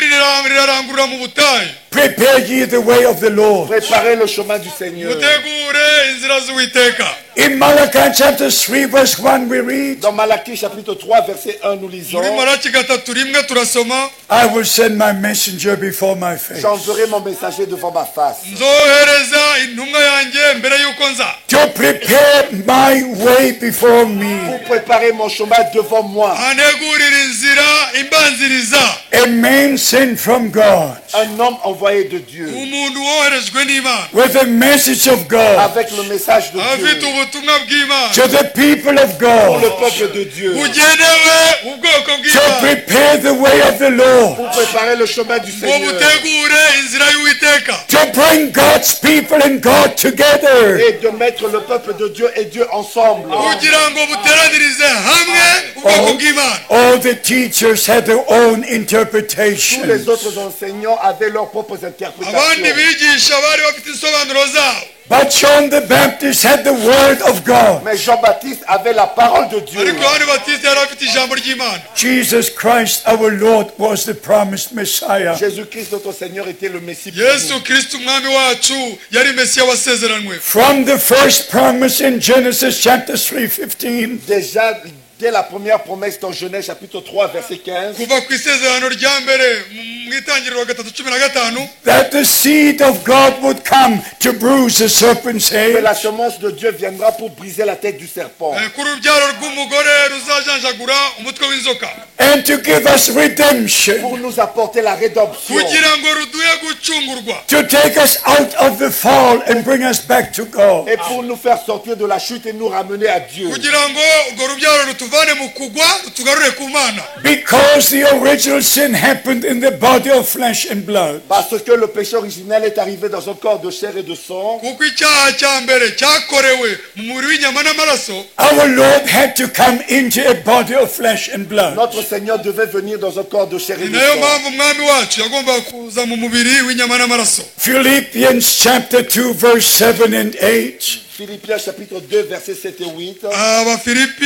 rirarangurura mu butayu prepare ye the way of the Lord. Préparez le chemin du Seigneur. mutegure inzira z'uwiteka In Malachi chapter 3 verse 1 we read, Dans Malachie chapitre 3 verset 1 nous lisons, muri maraki gatatu rimwe turasoma I will send my messenger before my face j'enverrai mon messager devant ma face nzohereza intumwa yanjye mbere y'uko nza to prepare my way before me. pour préparer mon chemin devant moi. anegurira inzira imbanziriza A man sent from God Un homme envoyé de Dieu umuntu woherejwe n'imana with a message of God avec le message de afite Dieu ubutumwa bw'imana to the people of pour le God peuple de Dieu, bugenewe ubwoko to bw'imana prepare the way of the Lord, pour préparer le chemin du ngo Seigneur butegure inzira y'uwiteka to bring God's people and God together. et de mettre le peuple de Dieu et Dieu ensemble. kugira ngo buteranirize hamwe ubwoko bw'imana All the teachers had their own Tous les interpretation. autres enseignants avaient leurs propres abandi interprétations. bigisha bari bafite insobanuro zabo But John the Baptist had the word of God. Mais Jean-Baptiste avait la parole de Dieu. ariko yohani batiste yari afite ijambo ry'imana Jesus Christ our Lord was the promised Messiah. Jésus-Christ notre Seigneur était le Messie. yesu promis. kristo umwami wacu yari mesiya wasezeranywe From the first promise in Genesis chapter 3:15, Déjà, dès la première promesse dans Genèse chapitre 3 verset 15, kuva ku isezerano rya mbere mu mu itangiriro 3:15 that the seed of God would come to bruise the serpent's Que head, la semence de Dieu viendra pour briser la tête du serpent. ku rubyaro rw'umugore ruzajanjagura umutwe w'inzoka and to give us redemption, Pour nous apporter la rédemption. kugira ngo ruduhe gucungurwa to take us out of the fall and bring us back to God. Et pour nous faire sortir de la chute et nous ramener à Dieu. kugira ngo urwo rubyaro rutuvane mu kugwa rutugarure ku mana Because the original sin happened in the body of flesh and blood. Parce que le péché originel est arrivé dans un corps de chair et de sang. kuko icyaha cya mbere cyakorewe mu mubiri w'inyama n'amaraso Our Lord had to come into a body of flesh and blood. Notre Seigneur devait venir dans un corps de chair et ni de nayo sang. mpamvu umwami wacu yagombaga kuza mu mubiri w'inyama n'amaraso Philippians chapter 2 verse 7 and 8. Philippiens chapitre 2 versets 7 et 8. abafilipi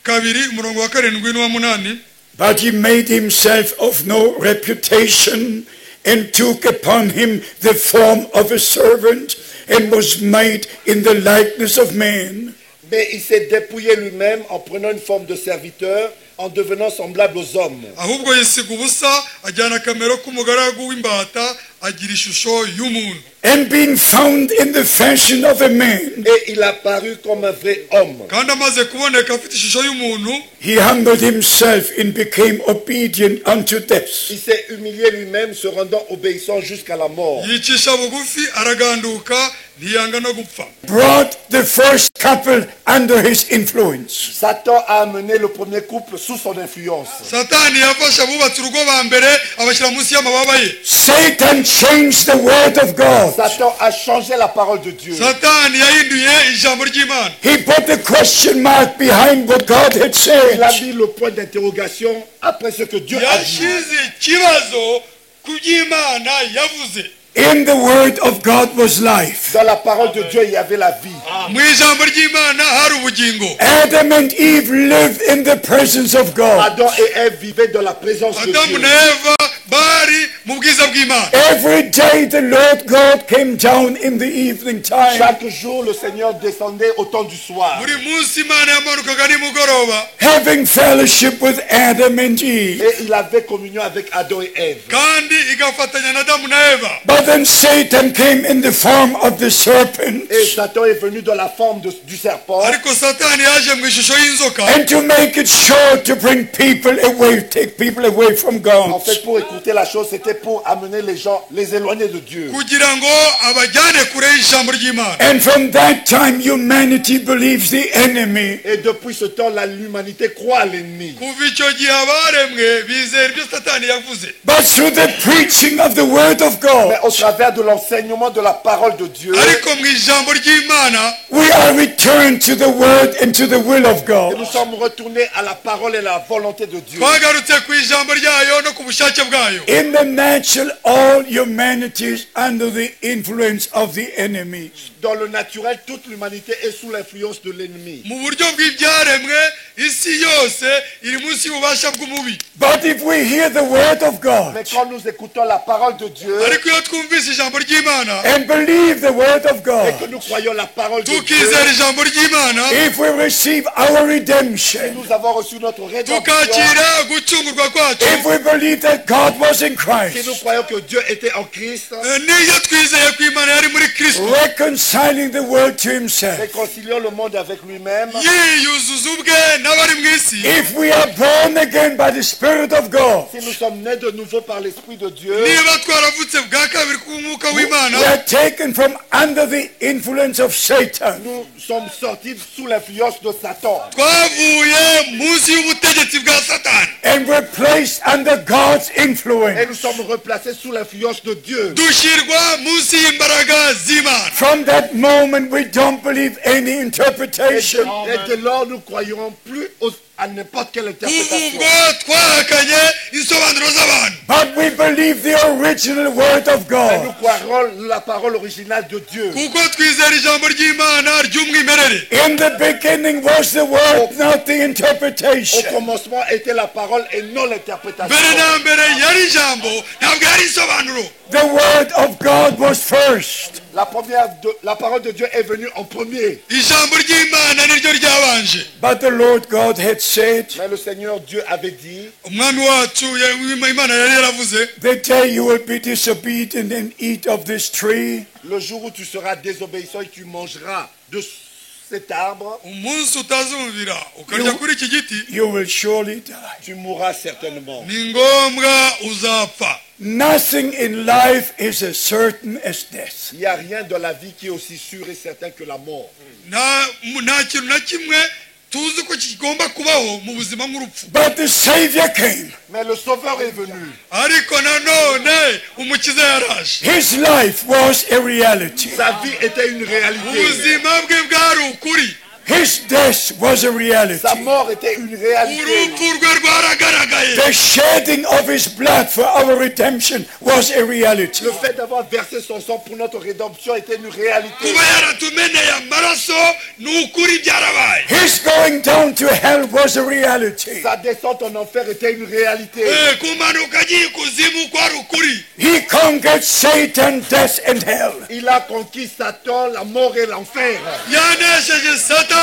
2:7-8 But he made himself of no reputation and took upon him the form of a servant and was made in the likeness of man. Mais il s'est dépouillé lui-même en prenant une forme de serviteur, en devenant semblable aux hommes. ahubwo yisiga ubusa ajyana akamero k'umugaragu w'imbata agira ishusho y'umuntu And being found in the fashion of a man, Et il apparut comme un vrai homme. kandi amaze kuboneka afite ishusho y'umuntu he humbled himself and became obedient unto death, Il s'est humilié lui-même, se rendant obéissant jusqu'à la mort. yicisha bugufi araganduka ntiyanga no gupfa brought the first couple under his influence. Satan a amené le premier couple sous son influence. satani yafashe abubatse urugo ba mbere abashyira munsi y'amababa ye Satan changed the word of God. Satan a changé la parole de Dieu. satani yahinduye ijambo ry'imana He put the question mark behind what God had Il a said. mis le point d'interrogation après ce que Dieu a dit. yashyize ikibazo ku by'imana yavuze In the word of God was life. Dans la parole de Dieu, il y avait la vie. mu ijambo ry'imana hari ubugingo Adam and Eve lived in the presence of God. Adam et Ève vivaient dans la présence de adamu Dieu. na eva bari mu bwiza bw'imana Every day the Lord God came down in the evening time, Chaque jour, le Seigneur descendait au temps du soir. buri munsi imana yamanukaga nimugoroba having fellowship with Adam and Eve. Et il avait communion avec Adam et Ève. kandi igafatanya na adamu na eva But then Satan came in the form of the serpent, Et Satan est venu dans la forme du serpent. ariko satani yaje mu ishusho y'inzoka and to make it sure to bring people away, take people away from En God. fait, pour écouter la chose, c'était pour amener les gens, les éloigner de Dieu. kugira ngo abajyane kure y'ijambo ry'imana And from that time, humanity believes the enemy. Et depuis ce temps, l'humanité croit à l'ennemi. kuva icyo gihe abaremwe bizera ibyo satani yavuze But through the preaching of the word of Mais God, au travers de l'enseignement de la parole de Dieu, ariko mu ijambo ry'imana we are returned to the word and to the will of et God. nous sommes retournés à la parole et à la volonté de Dieu. twagarutse ku ijambo ryayo no ku bushake bwayo In the natural, all humanity is under the influence of the enemy. Dans le naturel, toute l'humanité est sous l'influence de l'ennemi. mu buryo bw'ibyaremwe isi yose iri munsi y'ububasha bw'umubi But if we hear the word of God Mais quand nous écoutons la parole de Dieu ariko iyo twumvise ijambo ry'imana and believe the word of et que God, nous croyons la parole de Dieu, tukizera ijambo ry'imana if we receive our redemption, nous avons reçu notre rédemption. tukakira gucungurwa kwacu if we believe that God was in Si Christ, nous croyons que Dieu était en Christ, niyo twizeye ko imana yari muri kristo reconciling the world to himself, réconcilions le monde avec lui-même. yiyuzuza ubwe n'abari mu isi if we are born again by the Spirit of God, Si nous sommes nés de nouveau par l'Esprit de Dieu, niba twaravutse bwa kabiri k'umwuka w'imana we are taken from under the influence of Satan, nous sommes sortis sous l'influence de Satan. twavuye munsi y'ubutegetsi bwa satani and we're placed under God's Et influence. nous sommes replacés sous l'influence de Dieu. dushyirwa munsi y'imbaraga z'imana From that moment, we don't believe any Et interpretation. de lors, nous ne croyons plus à n'importe quelle interprétation. ubwo twahakanye insobanuro z'abantu But we believe the original word of Et nous God. croirons la parole originale de Dieu. kuko twizera ijambo ry'imana ry'umwimerere In the beginning was the word, not the Au interpretation. commencement était la parole et non l'interprétation. mbere na mbere yari ijambo ntabwo yari insobanuro The word of God was first. La parole de Dieu est venue en premier. ijambo ry'imana niryo ryabanje. But the Lord God had said, Mais le Seigneur Dieu avait dit, umwami wacu imana yari yaravuze, the day you will be disobedient and eat of this tree, le jour où tu seras désobéissant et tu mangeras de cet arbre, umunsi utazumvira ukarya kuri iki giti, you will surely die. tu mourras certainement. ni ngombwa uzapfa. Nothing in life is as certain as death. Il n'y a rien dans la vie qui est aussi sûr et certain que la mort. nta kintu na kimwe tuzi ko kigomba kubaho mu buzima nk'urupfu. But the Savior came. Mais le Sauveur est venu. ariko nanone umukiza yaraje. His life was a reality. Sa vie était une réalité. ubuzima bwe bwari ukuri. His death was a reality. Sa mort était une réalité. urupfu rwe rwaragaragaye. The shedding of his blood for our redemption was a reality. Le fait d'avoir versé son sang pour notre rédemption était une réalité. kuba yaratumeneye amaraso ni ukuri byarabaye. His going down to hell was a reality. Sa descente en enfer était une réalité. kumanuka agiye ikuzimu kwari ukuri. He conquered Satan, death, and hell. Il a conquis Satan, la mort et l'enfer. yanesheje satani,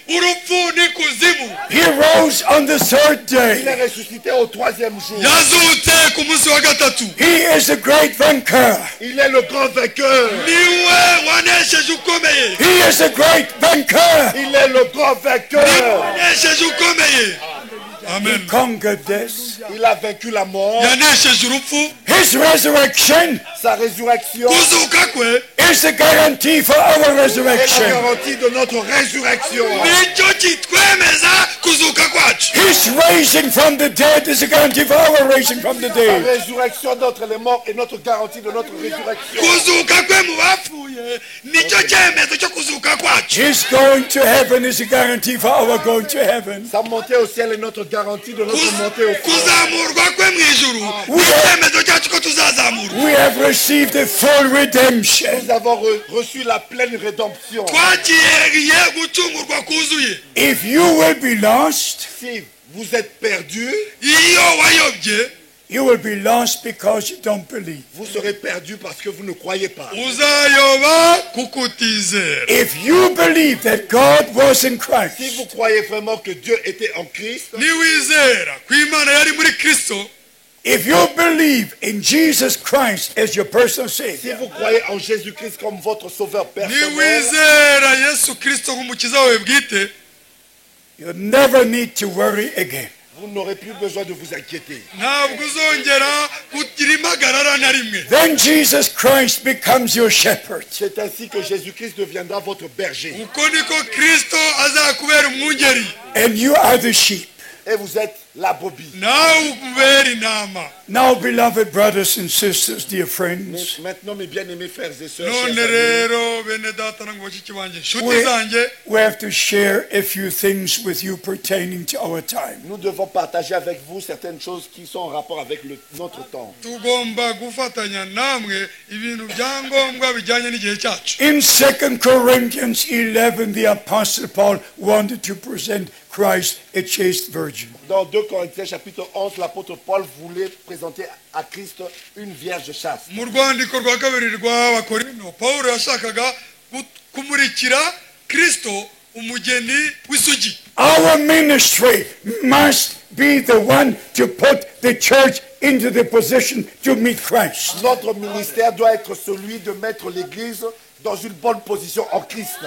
urupfu n'ikuzimu. He rose on the third Il est day. ressuscité au troisième jour. yazutse ku munsi wa gatatu. He is a great vainqueur. Il est le grand vainqueur. niwe wanesheje ukomeye. He is a great vainqueur. Il est le grand vainqueur. yanesheje ukomeye. amen. Conquered death. Il a vaincu la mort. yanesheje urupfu. His resurrection Sa résurrection kuzuka kwe is a guarantee for our est la resurrection. garantie de notre résurrection. nicyo kitwemeza kuzuka kwacu. His raising from the dead is a guarantee for our raising from the La dead. résurrection d'entre les morts est notre garantie de notre résurrection. kuzuka kwe mu bapfuye nicyo cyemezo cyo kuzuka kwacu. His going to heaven is a guarantee for our going to heaven. Sa montée au ciel est notre garantie de notre montée au ciel. kuzamurwa kwe mu ijuru ni icyemezo cyacu ko tuzazamurwa. We have received a full redemption. Nous avons reçu la pleine rédemption. twakiriye gucungurwa kuzuye. If you will be lost, Si vous êtes perdus, iyo wayobye you will be lost because you don't believe. vous serez perdus parce que vous ne croyez pas. uzayoba kuko utizera. If you believe that God was in Si Christ, vous croyez vraiment que Dieu était en Christ, niwizera ko imana yari muri kristo, if you believe in Jesus Christ as your personal si Savior, vous croyez en Jésus-Christ comme votre sauveur personnel, niwizera yesu kristo nk'umukiza wawe bwite, you never need to worry again. vous n'aurez plus besoin de vous inquiéter. ntabwo uzongera kugira impagarara na rimwe. Then Jesus Christ becomes your shepherd. C'est ainsi que Jésus-Christ deviendra votre berger. uko niko kristo azakubera umwungeri, And you are the sheep. Et vous êtes la brebis. nawe ukubera intama. Now, beloved brothers and sisters, dear Mais friends, maintenant, mes bien-aimés frères et sœurs, none chers amis, rero bene data na bashiki banjye, nshuti we, zanjye, we have to share a few things with you pertaining to our time. nous devons partager avec vous certaines choses qui sont en rapport avec notre temps. tugomba gufatanya namwe ibintu bya ngombwa bijyanye n'igihe cyacu. In 2 Corinthians 11, the Apostle Paul wanted to present Christ a chaste virgin. Dans 2 Corinthiens chapitre 11, l'apôtre Paul voulait présenter à Christ une vierge chaste. mu rwandiko rwa kabiri rw'abakorino pawulo yashakaga kumurikira kristo umugeni w'isugi. Our ministry must be the one to put the church into the position to meet Christ. Notre ministère doit être celui de mettre l'Église dans une bonne position en Christ.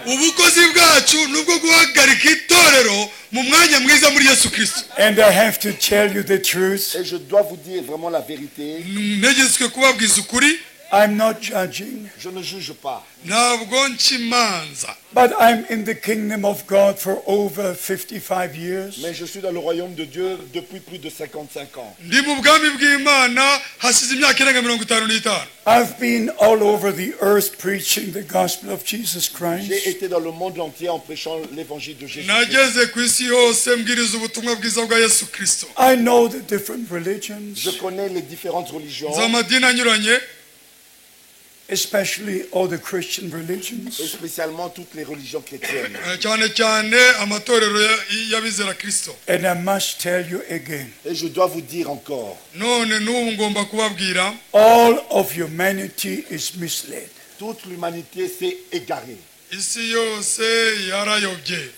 ubukozi bwacu ni ubwo guhagarika itorero mu mwanya mwiza muri yesu kristo. And I have to tell you the truth. Et je dois vous dire vraiment la vérité. ntegetswe kubabwiza ukuri, I'm not judging, Je ne juge pas. ntabwo nca imanza, but I'm in the kingdom of God for over 55 years. Mais je suis dans le royaume de Dieu depuis plus de 55 ans. ndi mu bwami bw'imana hasize imyaka irenga 55. I've been all over the earth preaching the gospel of Jesus J'ai Christ. été dans le monde entier en prêchant l'évangile de Jésus. nageze ku isi hose mbwiriza ubutumwa bwiza bwa yesu kristo. I know the different Je religions. connais les différentes religions. nzi amadini anyuranye, especially all the Christian religions. et spécialement toutes les religions chrétiennes. cyane cyane amatorero y'abizera Kristo. And I must tell you again, Et je dois vous dire encore, none n'ubu ngomba kubabwira all of humanity is misled. toute l'humanité s'est égarée. isi yose yarayobye.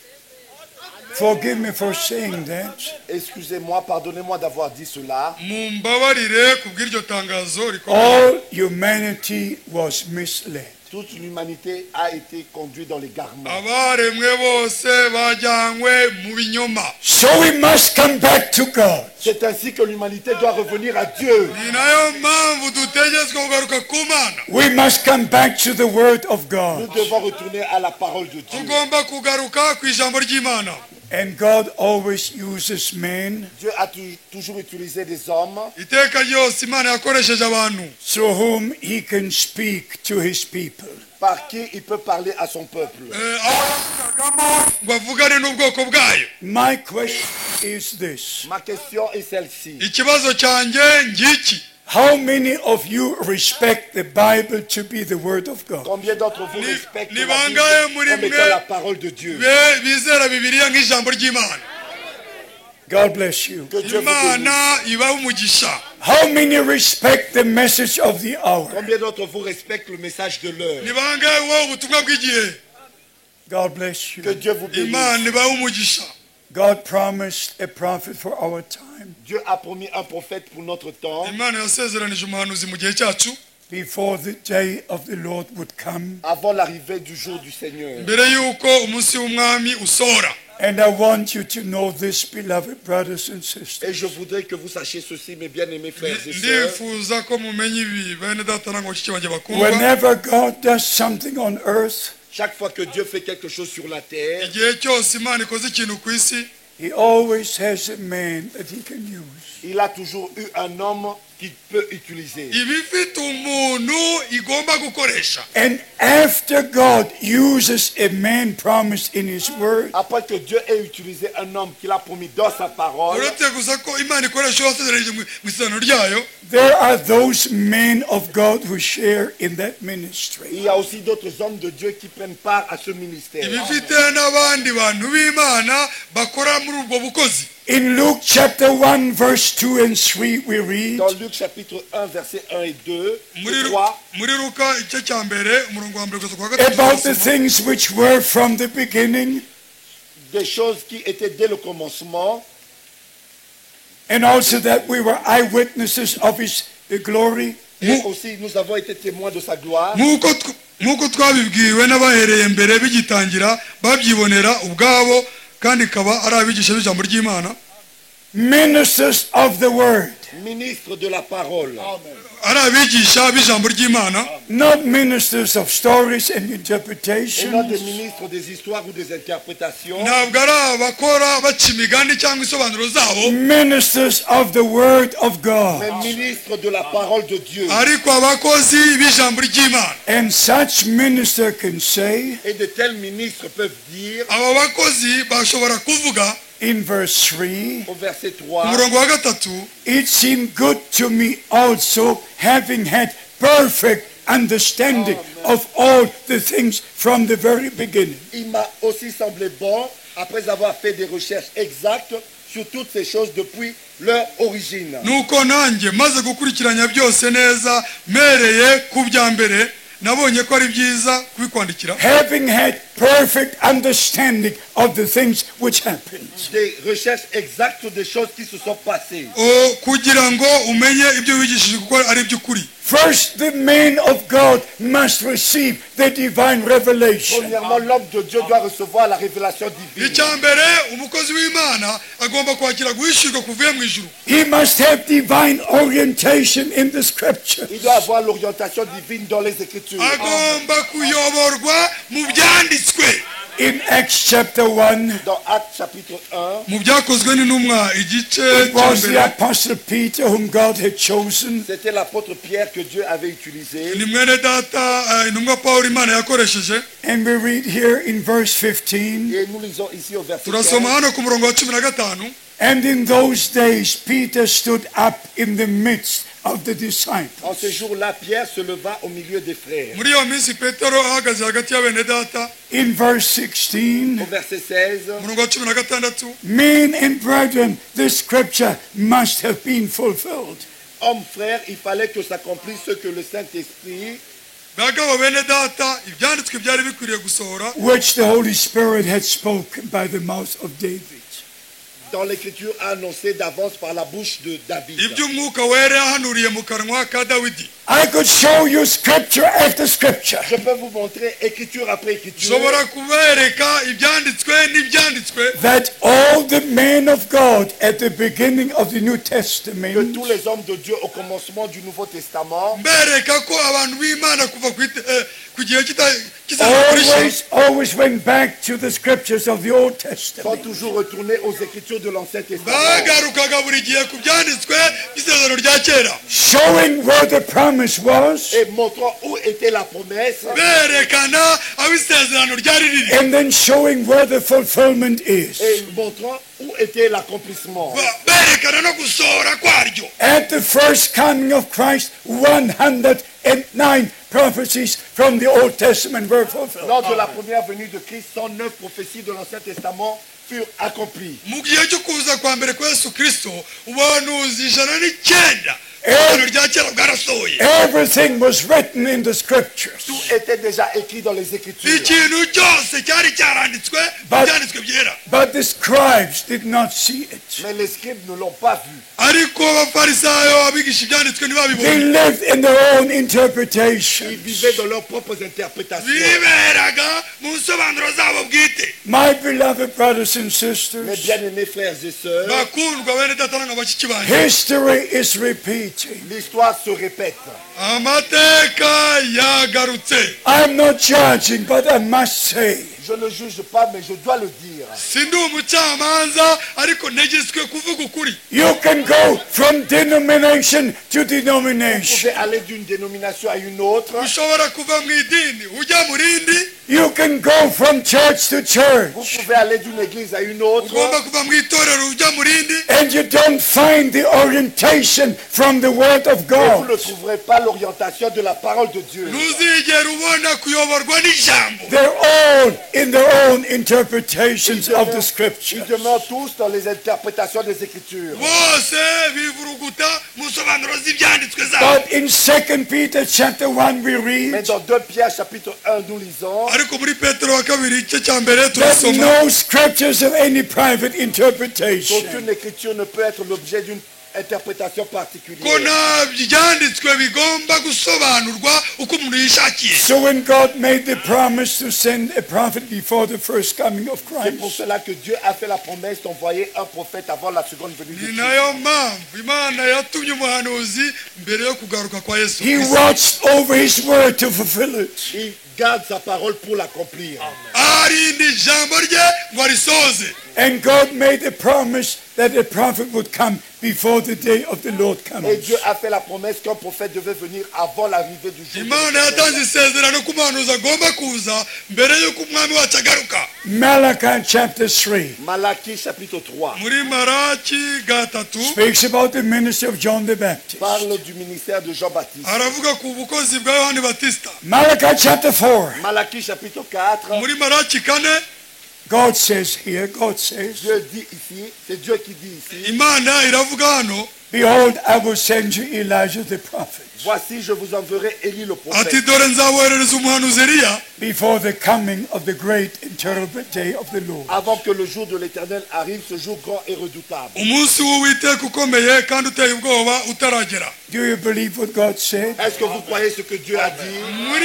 Forgive me for saying that. Excusez-moi, pardonnez-moi d'avoir dit cela. Mumbabarire kubw'iryo tangazo rikomeye. All humanity was misled. Toute l'humanité a été conduite dans l'égarement. Abaremwe bose bajyanywe mu binyoma. So we must come back to God. C'est ainsi que l'humanité doit revenir à Dieu. Ni nayo mpamvu dutegetswe kugaruka ku Mana. We must come back to the Word of Nous God. devons retourner à la parole de Dieu. Tugomba kugaruka ku ijambo ry'Imana. And God always uses men Dieu a toujours utilisé des hommes Iteka ryose Imana yakoresheje abantu through whom He can speak to His people. par qui il peut parler à son peuple. aho yavugagamo ngo avugane n'ubwoko bwayo. My question is this: Ma question est celle-ci. Ikibazo cyanjye ngiki. how many of you respect the Bible to be the Word of God? Combien d'entre vous respectent ni la bangahe Bible muri comme mwe étant la parole de Dieu? bizera Bibiliya nk'ijambo ry'Imana. God bless you. Que Dieu vous bénisse. Imana ibahe umugisha. How many respect the message of the hour? Combien d'entre vous respectent le message de l'heure? Ni bangahe wowe ubutumwa bw'igihe. God bless Que you. Dieu vous bénisse. Imana ibahe umugisha. God promised a prophet for our time. Dieu a promis un prophète pour notre temps. Imana yasezeranije umuhanuzi mu gihe cyacu Before the day of the Lord would come. Avant l'arrivée du jour du Seigneur. mbere y'uko umunsi w'umwami usora. And I want you to know this, beloved brothers and Et sisters. je voudrais que vous sachiez ceci, mes bien-aimés frères et sœurs. ndifuza ko mumenya ibi bene data na bashiki banjye bakundwa. Whenever God does something on earth, Chaque fois que Dieu fait quelque chose sur la terre, igihe cyose Imana ikoze ikintu ku isi He always has a man that He can use. il a toujours eu un homme qu'il peut utiliser. iba ifite umuntu igomba gukoresha. And after God uses a man promised in His Word, Après que Dieu ait utilisé un homme qu'il a promis dans sa parole, uretse gusa ko Imana ikoresha wasezeranije mu isezerano ryayo, there are those men of God who share in that ministry. il y a aussi d'autres hommes de Dieu qui prennent part à ce ministère. iba ifite n'abandi bantu b'Imana bakora muri ubwo bukozi. In Luke chapter 1, verse 2 and 3, we read, Dans Luc chapitre 1, versets 1 et 2, muri et 3, muri Luka igice cya mbere umurongo wa mbere kugeza ku wa about the gatatu, things which were from the beginning, des choses qui étaient dès le commencement, and also that we were eyewitnesses of His glory. et aussi nous avons été témoins de sa gloire. nk'uko twabibwiwe n'abahereye mbere bigitangira babyibonera ubwabo kandi ikaba ari abigisha b'ijambo ry'Imana, Ministers of the Word, Ministre de la parole, ari abigisha b'ijambo ry'Imana, not ministers of stories and et non des interpretations, ministres des histoires ou des interprétations, ntabwo ari abakora baca imigani cyangwa isobanuro zabo, ministers of the Word of God. mais ministres de la parole de Dieu. ariko abakozi b'ijambo ry'Imana. And such minister can say Et de tels ministres peuvent dire, aba bakozi bashobora kuvuga in verse 3, au verset ku 3, murongo wa gatatu, it seemed good to me also, having had perfect understanding of all the things from the very beginning. il m'a aussi semblé bon, après avoir fait des recherches exactes sur toutes ces choses depuis leur origine. nuko nanjye maze gukurikiranya byose neza mpereye ku bya mbere nabonye ko ari byiza kubikwandikira, Having had perfect understanding of the things which happened. Des recherches exactes des choses qui se sont passées. kugira ngo umenye ibyo wigishije kuko ari iby'ukuri. First, the man of God must receive the divine revelation. Premièrement, l'homme de Dieu doit recevoir la révélation divine. icya mbere umukozi w'Imana agomba kwakira guhishurwa kuvuye mu ijuru. He must have divine orientation in the scripture. Il doit avoir l'orientation divine dans les Écritures. agomba kuyoborwa mu byanditswe. In Acts chapter 1, Dans Actes chapitre 1, mu byakozwe n'intumwa igice it cya was the mbere, apostle Peter whom God had chosen. c'était l'apôtre Pierre que Dieu avait utilisé. ni mwene data intumwa Pawulo Imana yakoresheje. And we read here in verse 15, Et nous lisons ici au verset turasoma 15. hano ku murongo wa 15, and in those days Peter stood up in the midst of the disciples. En ce jour-là, Pierre se leva au milieu des frères. muri iyo minsi petero ahagaze hagati ya bene data In verse 16, Au verset 16, umurongo wa 16, men and brethren, this scripture must have been fulfilled. hommes frères, il fallait que s'accomplisse ce que le Saint-Esprit, bagabo bene data ibyanditswe byari bikwiriye gusohora Which the Holy Spirit had spoken by the mouth of David. dans l'Écriture, a annoncé d'avance par la bouche de David. ibyo umwuka wera yahanuriye mu kanwa ka dawidi. I could show you scripture after scripture. Je peux vous montrer écriture après écriture nshobora kubereka ibyanditswe n'ibyanditswe That all the men of God at the beginning of the New que Testament tous les hommes de Dieu au commencement du Nouveau Testament mbereka ko abantu b'imana kuva ku gihe kizakurikira always went back to the scriptures of the Old sont Testament. toujours retournés aux Écritures de l'Ancien Testament, bagarukaga buri gihe ku byanditswe by'isezerano rya kera Showing where the promise was, et montrant où était la promesse berekana aho isezerano ryari riri and then showing where the fulfillment is. et montrant où était l'accomplissement. berekana no gusohora kwaryo. At the first coming of Christ, 109 prophecies from the Old Testament were fulfilled. Lors de la première venue de Christ, 109 prophéties de l'Ancien Testament furent accomplies. mu gihe cyo kuza kwa mbere kwa yesu kirisito ubuhanuzi 109 isezerano rya kera bwarasohoye. Everything was written in the scriptures. Tout était déjà écrit dans les Écritures. ikintu cyose cyari cyaranditswe mu byanditswe byera, But the scribes did not see it. Mais les scribes ne l'ont pas vu. ariko abafarisayo abigisha ibyanditswe They ntibabibonye. lived in their own Ils interpretations. vivaient dans leurs propres interprétations. biberaga mu nsobanuro zabo bwite. My beloved brothers and Mes sisters, bien-aimés frères et sœurs, bakundwa bene data na bashiki banjye, history is repeating. l'histoire se répète. amateka yagarutse. I'm not judging, but I must say, Je ne juge pas, mais je dois le dire. sindi umucamanza ariko ntegetswe kuvuga ukuri. you can go from denomination to Vous denomination. pouvez aller d'une dénomination à une autre. ushobora kuva mu idini ujya mu rindi, You can go from church to Vous church, pouvez aller d'une église à une autre. ugomba kuva mu itorero ujya mu rindi, and you don't find the orientation from the Word of Et vous ne God. trouverez pas l'orientation de la parole de Dieu. ntuzigera ubona kuyoborwa n'ijambo. They're all in their own interpretations of the Ils scripture. demeurent tous dans les interprétations des Écritures. bose bivuruguta mu nsobanuro z'ibyanditswe zabo. But in 2 Peter chapter 1 we Mais read dans 2 Pierre chapitre 1, nous lisons ariko muri petero wa kabiri igice cya mbere that turasoma no scriptures have any private interpretation. qu'aucune écriture ne peut être l'objet d'une interprétation ko particulière. nta byanditswe bigomba gusobanurwa uko umuntu yishakiye. So when God made the promise to send a prophet before the first coming of C'est pour Christ, cela que Dieu a fait la promesse d'envoyer un prophète avant la seconde venue de ni Christ. nayo mpamvu imana yatumye umuhanuzi mbere yo kugaruka kwa yesu He Kristo. watched over His word to fulfill it. Il garde sa parole pour l'accomplir. arinda ijambo rye ngo arisoze. And God made a promise that a prophet would come before the day of the Lord Et comes. Dieu a fait la promesse qu'un prophète devait venir avant l'arrivée du jour. de imana l'Éternel. yatanze isezerano ko umuhanuzi agomba kuza mbere y'uko umwami wacu agaruka. Malachi chapter 3 Malachie chapitre 3 muri maraki gatatu speaks about the ministry of John the Baptist. parle du ministère de Jean-Baptiste. aravuga ku bukozi bwa yohani batisita. Malachi chapter 4, Malachie chapitre 4, muri maraki kane God says here, God says, Dieu dit ici, c'est Dieu qui dit ici, imana iravuga hano Behold, I will send you Elijah the prophet voici je vous enverrai Élie le ati prophète dore nzaboherereza umuhanuzi Eliya before the coming of the great and terrible day of the Lord. avant que le jour de l'Éternel arrive, ce jour grand et redoutable. umunsi w'uwiteka ukomeye kandi uteye ubwoba utaragera. Do you believe what God said? Est-ce que vous croyez ce que Dieu a dit?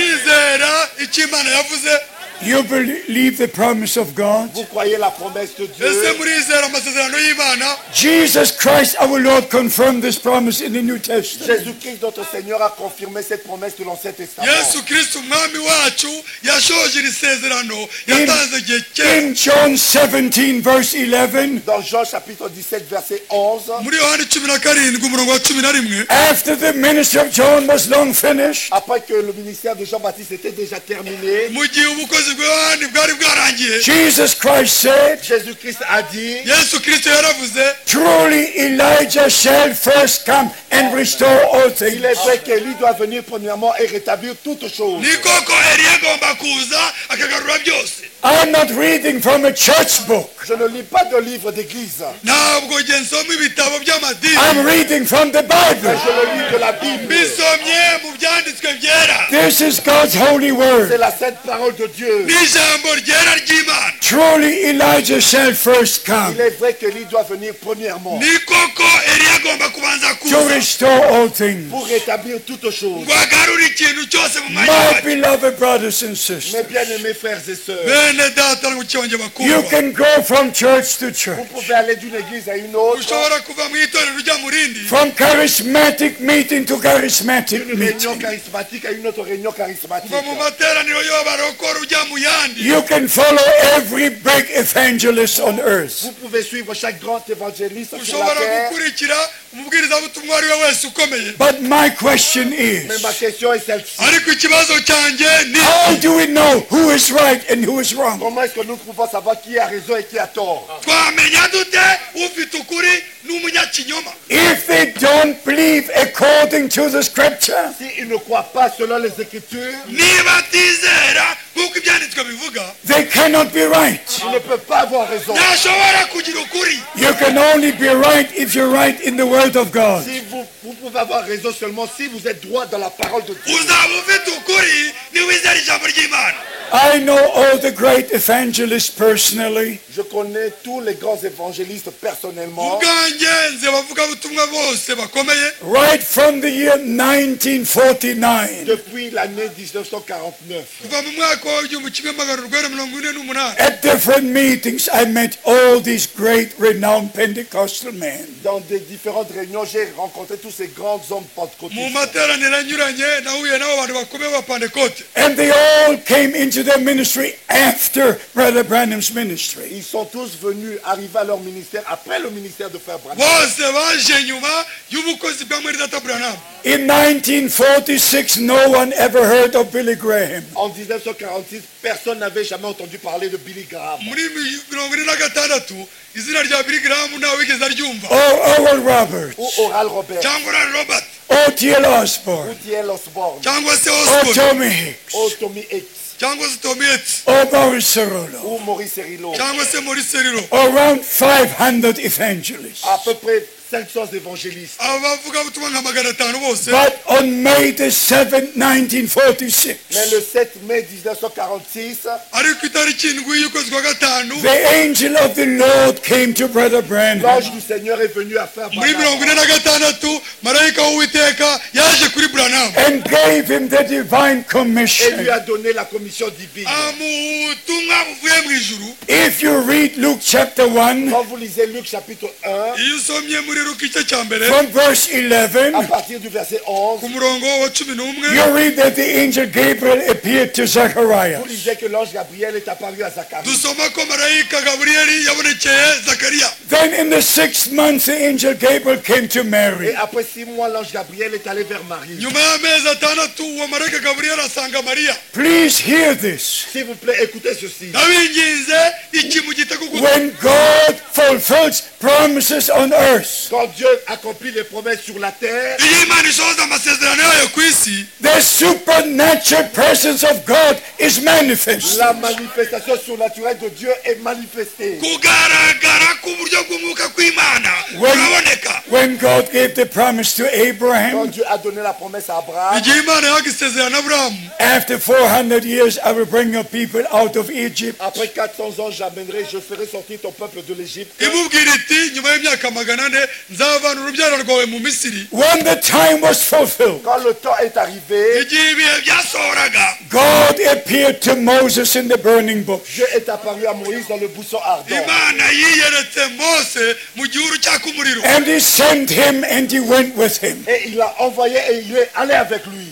murizera icyo imana yavuze? You believe the promise of God? Vous croyez la promesse de Dieu? ese murizera amasezerano y'imana? Jesus Christ, our Lord, confirmed this promise in the New Testament. Jésus-Christ, notre Seigneur, a confirmé cette promesse de l'Ancien Testament. yesu kristo umwami wacu yashoje iri sezerano yatanze igihe kera. In John 17, verse 11, Dans Jean chapitre 17, verset 11, muri yohani 17 umurongo wa 11, after the ministry of John was long finished, après que le ministère de Jean-Baptiste était déjà terminé, mu gihe ubukozi bwa Yohani bwari bwarangiye. Jesus Christ said, Jésus-Christ a dit, Yesu Kristo yaravuze, truly Elijah shall first come and restore all il things. est vrai qu'Élie doit venir premièrement et rétablir toutes choses. ni koko Eliya agomba kuza akagarura byose. I'm not reading from a church book. Je ne lis pas de livre d'église, Ntabwo nge nsoma ibitabo by'amadini. I'm reading from the mais Bible. je le lis de la Bible. Bisomye mu byanditswe byera. This is God's holy C'est word. la sainte parole de Dieu. N'ijambo ryera ry'Imana. Truly Elijah shall first come Il est vrai qu'Élie doit venir premièrement ni koko Eliya agomba kubanza to kuza restore all things. pour rétablir toutes choses. ngo agarure ikintu cyose mu mwanya My wacu. beloved brothers and sisters, Mes bien-aimés frères et sœurs, bene data mu cyonge you bakundwa, can go from church to vous church, pouvez aller d'une église à une autre, ushobora kuva mu itorero ujya mu rindi, from charismatic meeting to charismatic d'une réunion meeting. charismatique à une autre réunion charismatique. kuva mu materaniro y'abarokora ujya mu yandi. You can follow every big evangelist on earth. Vous pouvez suivre chaque grand évangéliste sur la ushobora terre. gukurikira umubwirizabutumwa uwo ari we wese ukomeye. But my question Mais is, ma question est celle-ci. ariko ikibazo cyanjye ni how do we know who is right and who is wrong? Comment est-ce que nous pouvons savoir qui a raison et qui a tort? twamenya dute ufite ukuri n'umunyakinyoma? If they don't believe according to the scripture, S'ils ne croient pas selon les Écritures, niba atizera nk'uko ibyanditswe bivuga, they cannot be right. ils ne peuvent pas avoir raison. ntashobora kugira ukuri. You can only be right if you're right in the Word of God. Si vous pouvez avoir raison seulement si vous êtes droit dans la parole de Dieu. uzaba ufite ukuri niwizera ijambo ry'Imana. I know all the great evangelists personally. Je connais tous les grands évangélistes personnellement. ubwanjye nzi abavugabutumwa bose bakomeye Right from the year 1949, Depuis l'année 1949, kuva mu mwaka w'igihumbi kimwe magana urwenda mirongo ine n'umunani. at different meetings, I met all these great renowned Pentecostal men. dans des différentes réunions, j'ai rencontré tous ces grands hommes mu pentecôtistes. materaniro anyuranye nahuye n'abo bantu bakomeye ba pantekote. And they all came into their ministry after Brother Branham's ministry. Ils sont tous venus arriver à leur ministère après le ministère de Frère Branham. bose baje nyuma y'ubukozi bwa mwene data Branham. In 1946, no one ever heard of Billy Graham. En 1946, personne n'avait jamais entendu parler de Billy Graham. muri mirongo ine na gatandatu izina rya Billy Graham ntawe wigeze aryumva, Or Oral Roberts, Ou Oral Robert, cyangwa Oral Robert, or T.L. ou Osborne, T.L. Osborne, cyangwa se or Osborne, Tommy Hicks, ou Tommy Hicks, cyangwa se Tommy Yates, or Boris Cerullo. ou Maurice Cerullo. cyangwa se Maurice Cerullo. Around 500 evangelists. À peu près 500 évangélistes. aba bavugabutumwa nka magana atanu bose. But on May the 7th, 1946, Mais le 7 mai 1946, ariko itariki indwi y'ukwezi kwa gatanu the angel of the Lord came to Brother Branham l'ange du Seigneur est venu à Frère muri mirongo Branham ine na gatandatu marayika w'uwiteka yaje kuri Branham and gave him the divine et lui commission. a donné la commission divine. amuha ubutumwa buvuye mu ijuru. If you read Luke chapter 1, Quand vous lisez Luc chapitre 1, iyo usomye muri Luka igice cya mbere from verse à 11, partir du verset 11, ku murongo wa cumi n'umwe you read that the angel Gabriel appeared to Zacharias. vous lisez que l'ange Gabriel est apparu à Zacharie. dusoma ko marayika gaburiyeli yabonekeye Zakariya. Then in the 6th month, the angel Gabriel came to Mary. Et après 6 mois, l'ange Gabriel est allé vers Marie. nyuma y'amezi atandatu uwo marayika gaburiyeli asanga Mariya. Please hear this. S'il vous plaît, écoutez ceci. ndabinginze iki mu gitego gusa. When God fulfills promises on earth, Quand Dieu accomplit les promesses sur la terre, iyo imana isohoza amasezerano yayo ku isi, the supernatural presence of God is manifest. la manifestation surnaturelle de Dieu est manifestée. kugaragara k'uburyo bw'umwuka kw'imana kuraboneka. When God gave the promise to Quand Abraham, Dieu a donné la promesse à Abraham, igihe imana yahaga isezerano Aburahamu, after 400 years, I will bring your people out of Egypt. après 400 ans, j'amènerai, je ferai sortir ton peuple de l'Égypte. imubwira iti nyuma y'imyaka magana ane nzavana urubyaro rwawe mu Misiri. When the time was fulfilled, Quand le temps est arrivé, igihe ibihe byasohoraga, God appeared to Moses in the burning bush. Dieu est apparu à Moïse dans le buisson ardent. imana yiyeretse Mose mu gihuru cyaka umuriro. And he sent him and he went with him. Et il l'a envoyé et il est allé avec lui.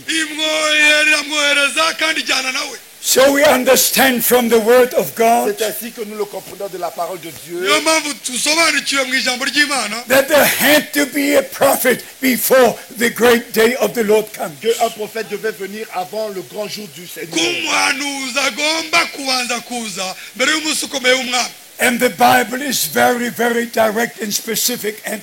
iramwohereza kandi ijyana nawe. So we understand from the word of God C'est ainsi que nous le comprenons de la parole de Dieu. niyo mpamvu tusobanukiwe mu ijambo ry'imana that there had to be a prophet before the great day of the Lord comes. Qu'un prophète devait venir avant le grand jour du ko Seigneur. umuhanuzi agomba kubanza kuza mbere y'umunsi ukomeye w'umwami. And the Bible is very, very direct and specific, and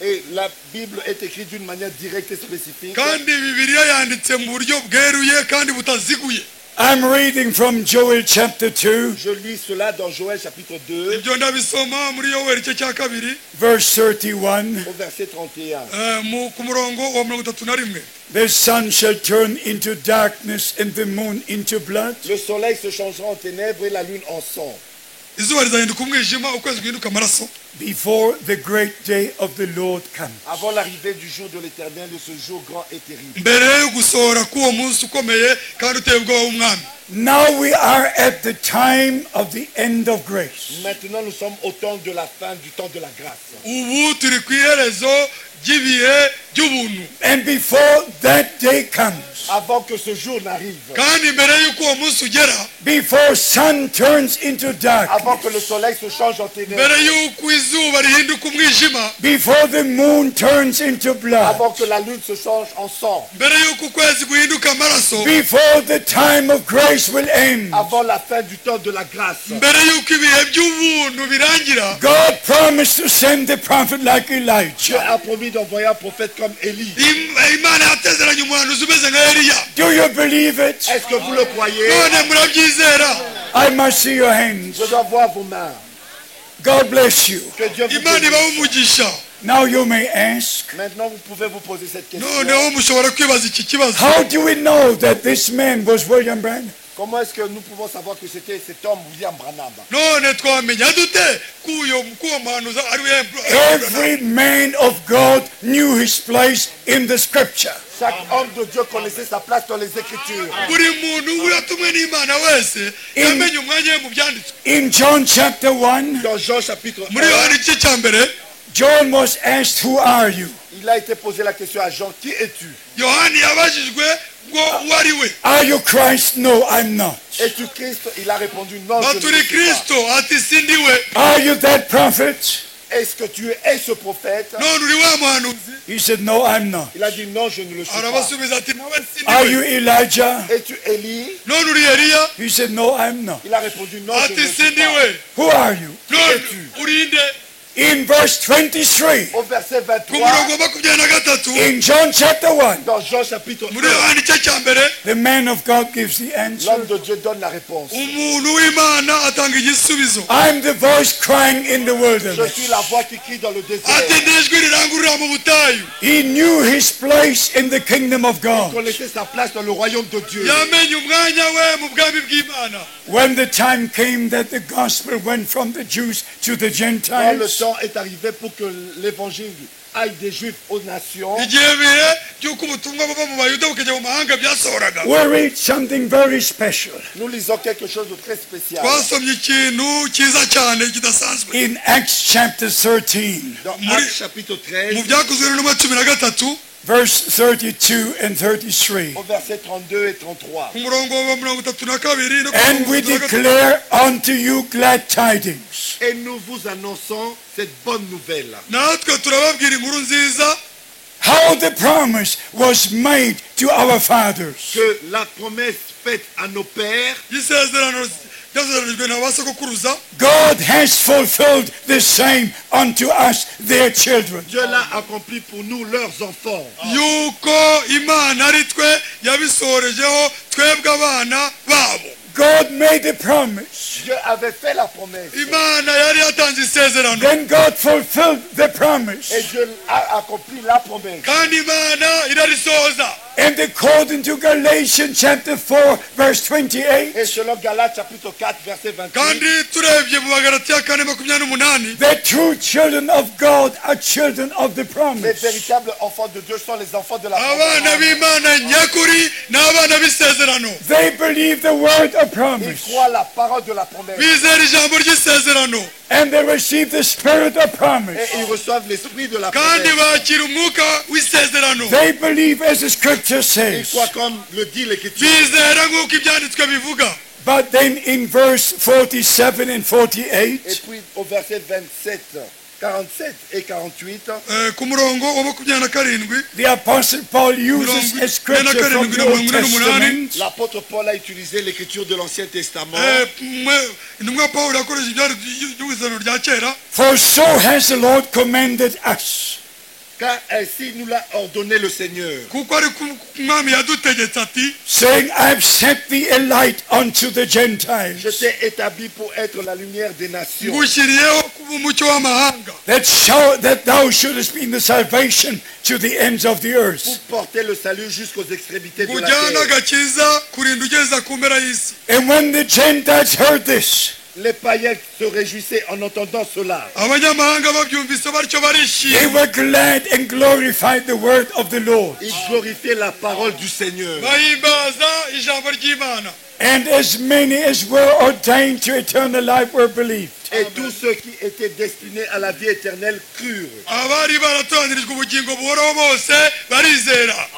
Et la Bible est écrite d'une manière directe et spécifique. kandi bibiliya yanditse mu buryo bweruye kandi butaziguye. I'm reading from Joel chapter 2, Je lis cela dans Joël chapitre 2, ibyo ndabisoma muri yoweri igice cya kabiri verse 31. au verset 31. ku murongo wa 31. The sun shall turn into darkness and the moon into blood Le soleil se changera en ténèbres et la lune en sang. izuba rizahinduka umwijima, ukwezi guhinduka amaraso, before the great day of the Lord comes. Avant l'arrivée du jour de l'Éternel, de ce jour grand et terrible. mbere yo gusohora k'uwo munsi ukomeye kandi uteye ubwoba w'umwami. Now we are at the time of the end of grace. Maintenant, nous sommes au temps de la fin du temps de la grâce. ubu turi ku iherezo ry'ibihe by'ubuntu, And before that day comes, Avant que ce jour n'arrive, kandi mbere y'uko uwo munsi ugera, before sun turns into avant darkness, que le soleil se change en ténèbres, mbere y'uko izuba rihinduka umwijima, before the moon turns into blood, avant que la lune se change en sang, mbere y'uko ukwezi guhinduka amaraso, before the time of grace will end, avant la fin du temps de la grâce. mbere y'uko ibihe by'ubuntu birangira, God promised to send the prophet like Dieu Elijah. a promis d'envoyer un prophète comme Élie. Imana yatezeranye umuhanuzi umeze nka Eliya. Do you believe it? Est-ce que vous le croyez? none murabyizera? I must see your hands. Je dois voir vos mains. God bless you. Que Dieu vous Imana ibahe bénisse. umugisha. Now you may ask, Maintenant, vous pouvez vous poser cette question. noneho mushobora kwibaza iki kibazo: how do we know that this man was William Branham? Comment est-ce que nous pouvons savoir que c'était cet homme, William Branham? none twamenya dute k'uwo muhanuzi ari we Every man of God knew his place in the scripture. Chaque homme de Dieu connaissait sa place dans les Écritures. buri muntu yatumwe n'Imana wese yamenye umwanya we mu byanditswe. In John chapter 1, Dans Jean chapitre muri 1, yohani igice cya mbere, John was asked, who are you? il a été posé la question à Jean, qui es-tu? yohani yabajijwe ngo uwo ari we, Are you Christ? No, I'm not. Es-tu Christ? Il a répondu non, je ne baturi le suis kristo ati sindi we. Are you that prophet? pas. Est-ce que tu es ce prophète? none uri wa muhanuzi? He said, no, I'm not. Il a dit non, je ne le suis pas. arabasubiza ati nawe Are sindi you we. Elijah? Es-tu Élie? none uri Eliya? He said, no, I'm not. Il a répondu non, je ne ati le suis sindi pas. we. Who are you? none uri nde? In verse 23, Au verset ku 23, murongo wa 23 in John chapter 1, dans Jean chapitre 1, muri yohani igice cya mbere, the man of God gives the answer. l'homme de Dieu donne la réponse. umuntu w'Imana atanga igisubizo. I'm the voice crying in the Je wilderness. suis la voix qui crie dans le désert. ati ndi ijwi rirangurura mu butayu. He knew his place in the kingdom of Il God. connaissait sa place dans le royaume de Dieu. yamenye umwanya we mu bwami bw'Imana. When the time came that the gospel went from the Jews to the Quand le Gentiles, temps est arrivé pour que l'évangile aille des Juifs aux nations, igihe bihe by'uko ubutumwa buva mu bayuda bukajya mu mahanga byasohoraga, we read something very special. nous lisons quelque chose de très spécial. twasomye ikintu cyiza cyane kidasanzwe In Acts chapter 13, Dans Muri- Actes chapitre mu 13, byakozwe n'intumwa 13 verse 32 and 33. au verset 32 et 33. ku murongo wa 32 no ku And we murongo wa 33. declare unto you glad tidings, Et nous vous annonçons cette bonne nouvelle. natwe turababwira inkuru nziza how the promise was made to our fathers, Que la promesse faite à nos pères, y'isezerano ryasezeranijwe na ba sogokuruza, God has fulfilled the same unto us, their children. Dieu l'a accompli pour nous, leurs enfants. yuko Imana ari twe yabisohorejeho twebwe abana babo. God made a promise. Dieu avait fait la promesse. Imana yari yatanze isezerano, Then God fulfilled the promise. Et Dieu a accompli la promesse. kandi Imana irarisohoza. And according to Galatians chapter 4, verse 28, Et selon Galates chapitre 4, verset 28, kandi turebye mu Bagalatiya 4:28, the true children of God are children of the les promise. véritables enfants de Dieu sont les enfants de la abana promesse. b'Imana nyakuri n'abana b'isezerano, They believe the word of Ils promise. croient la parole de la promesse. bizera ijambo ry'isezerano, And they receive the spirit of promise. Et ils reçoivent l'esprit de la kandi promesse. bakira umwuka w'isezerano, They believe as the scripture Ils says. croient comme le dit l'Écriture. bizera nk'uko ibyanditswe bivuga. But then in verse 47 and Et 48, puis au verset 27, 47 et 48, ku murongo wa 27 the Apostle Paul uses a scripture from the Old Testament l'apôtre Paul a utilisé l'écriture de l'Ancien Testament. intumwa Pawulo yakoresheje iby'isezerano rya kera. For so has the Lord commanded us. Car ainsi nous l'a ordonné le Seigneur, kuko ari umwami yadutegetse ati, Saying, I have set thee a light unto the je Gentiles, t'ai établi pour être la lumière des nations, ngushyiriyeho kuba umucyo w'amahanga, that thou shouldest be the salvation to the ends of the pour earth. porter le salut jusqu'aux extrémités de la kujyana terre. agakiza kurinda ugeza ku mpera y'isi. And when the Gentiles heard this, Les païens se réjouissaient en entendant cela. abanyamahanga babyumvise batyo they barishima, were glad and glorified the word of the Lord. Ils glorifiaient la parole du Seigneur. bahimbaza ijambo ry'Imana. And as many as were ordained to eternal life were believed. Et tous ceux qui étaient destinés à la vie éternelle crurent. abari baratoranyirijwe ubugingo buhoraho bose barizera.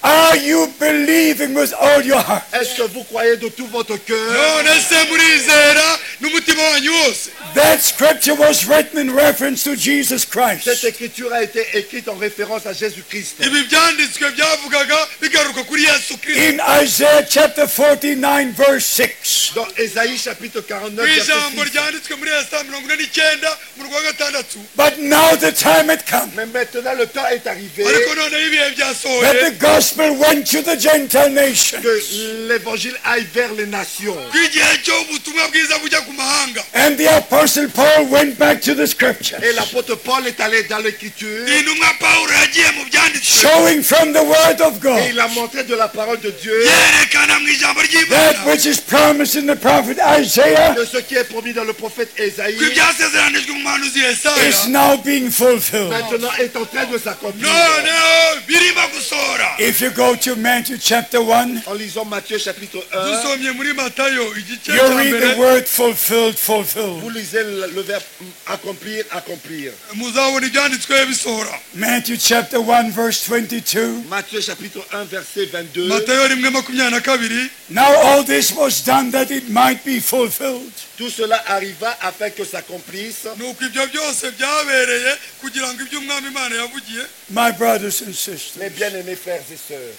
Are you believing with all your heart? Est-ce que vous croyez de tout votre cœur? none se murizera n'umutima wanyu wose. That scripture was written in reference to Jesus Cette Christ. écriture a été écrite en référence à Jésus-Christ. ibi byanditswe byavugaga bigaruka kuri Yesu Kristo. In Isaiah chapter 49 verse 6. Dans Ésaïe chapitre 49, ku verset ijambo 6. ryanditswe muri Yesaya 49 mu rwa gatandatu. But now the time had come Mais maintenant le temps est arrivé ariko noneho ibihe that byasohoye the gospel went to the Gentile nations. que l'évangile aille vers les nations. ko igihe cyo ubutumwa bwiza bujya ku mahanga. And the apostle Paul went back to the scripture, Et l'apôtre Paul est allé dans l'écriture intumwa Pawulo yagiye mu byanditswe showing from the word of et God il a montré de la parole de Dieu yerekana mu ijambo that ry'Imana which is promised in the prophet Isaiah que ce qui est promis dans le prophète Ésaïe ko ibyasezeranijwe mu muhanuzi Yesaya is now being fulfilled. maintenant est en train de s'accomplir. noneho birimo gusohora. If you go to Matthew chapter 1, En lisant Matthieu chapitre 1, dusomye muri Matayo igice you cya read the mbere word fulfilled, vous fulfilled. lisez le verbe accomplir, accomplir. muzabona ibyanditswe bisohora. Matthew chapter 1 verse 22. Matthieu chapitre 1 verset 22. Matayo 1:22. Now all this was done that it might be fulfilled, Tout cela arriva afin que s'accomplisse nuko ibyo byose byabereye kugira ngo ibyo umwami Imana yavugiye. my brothers and sisters. mes bien-aimés frères et sœurs.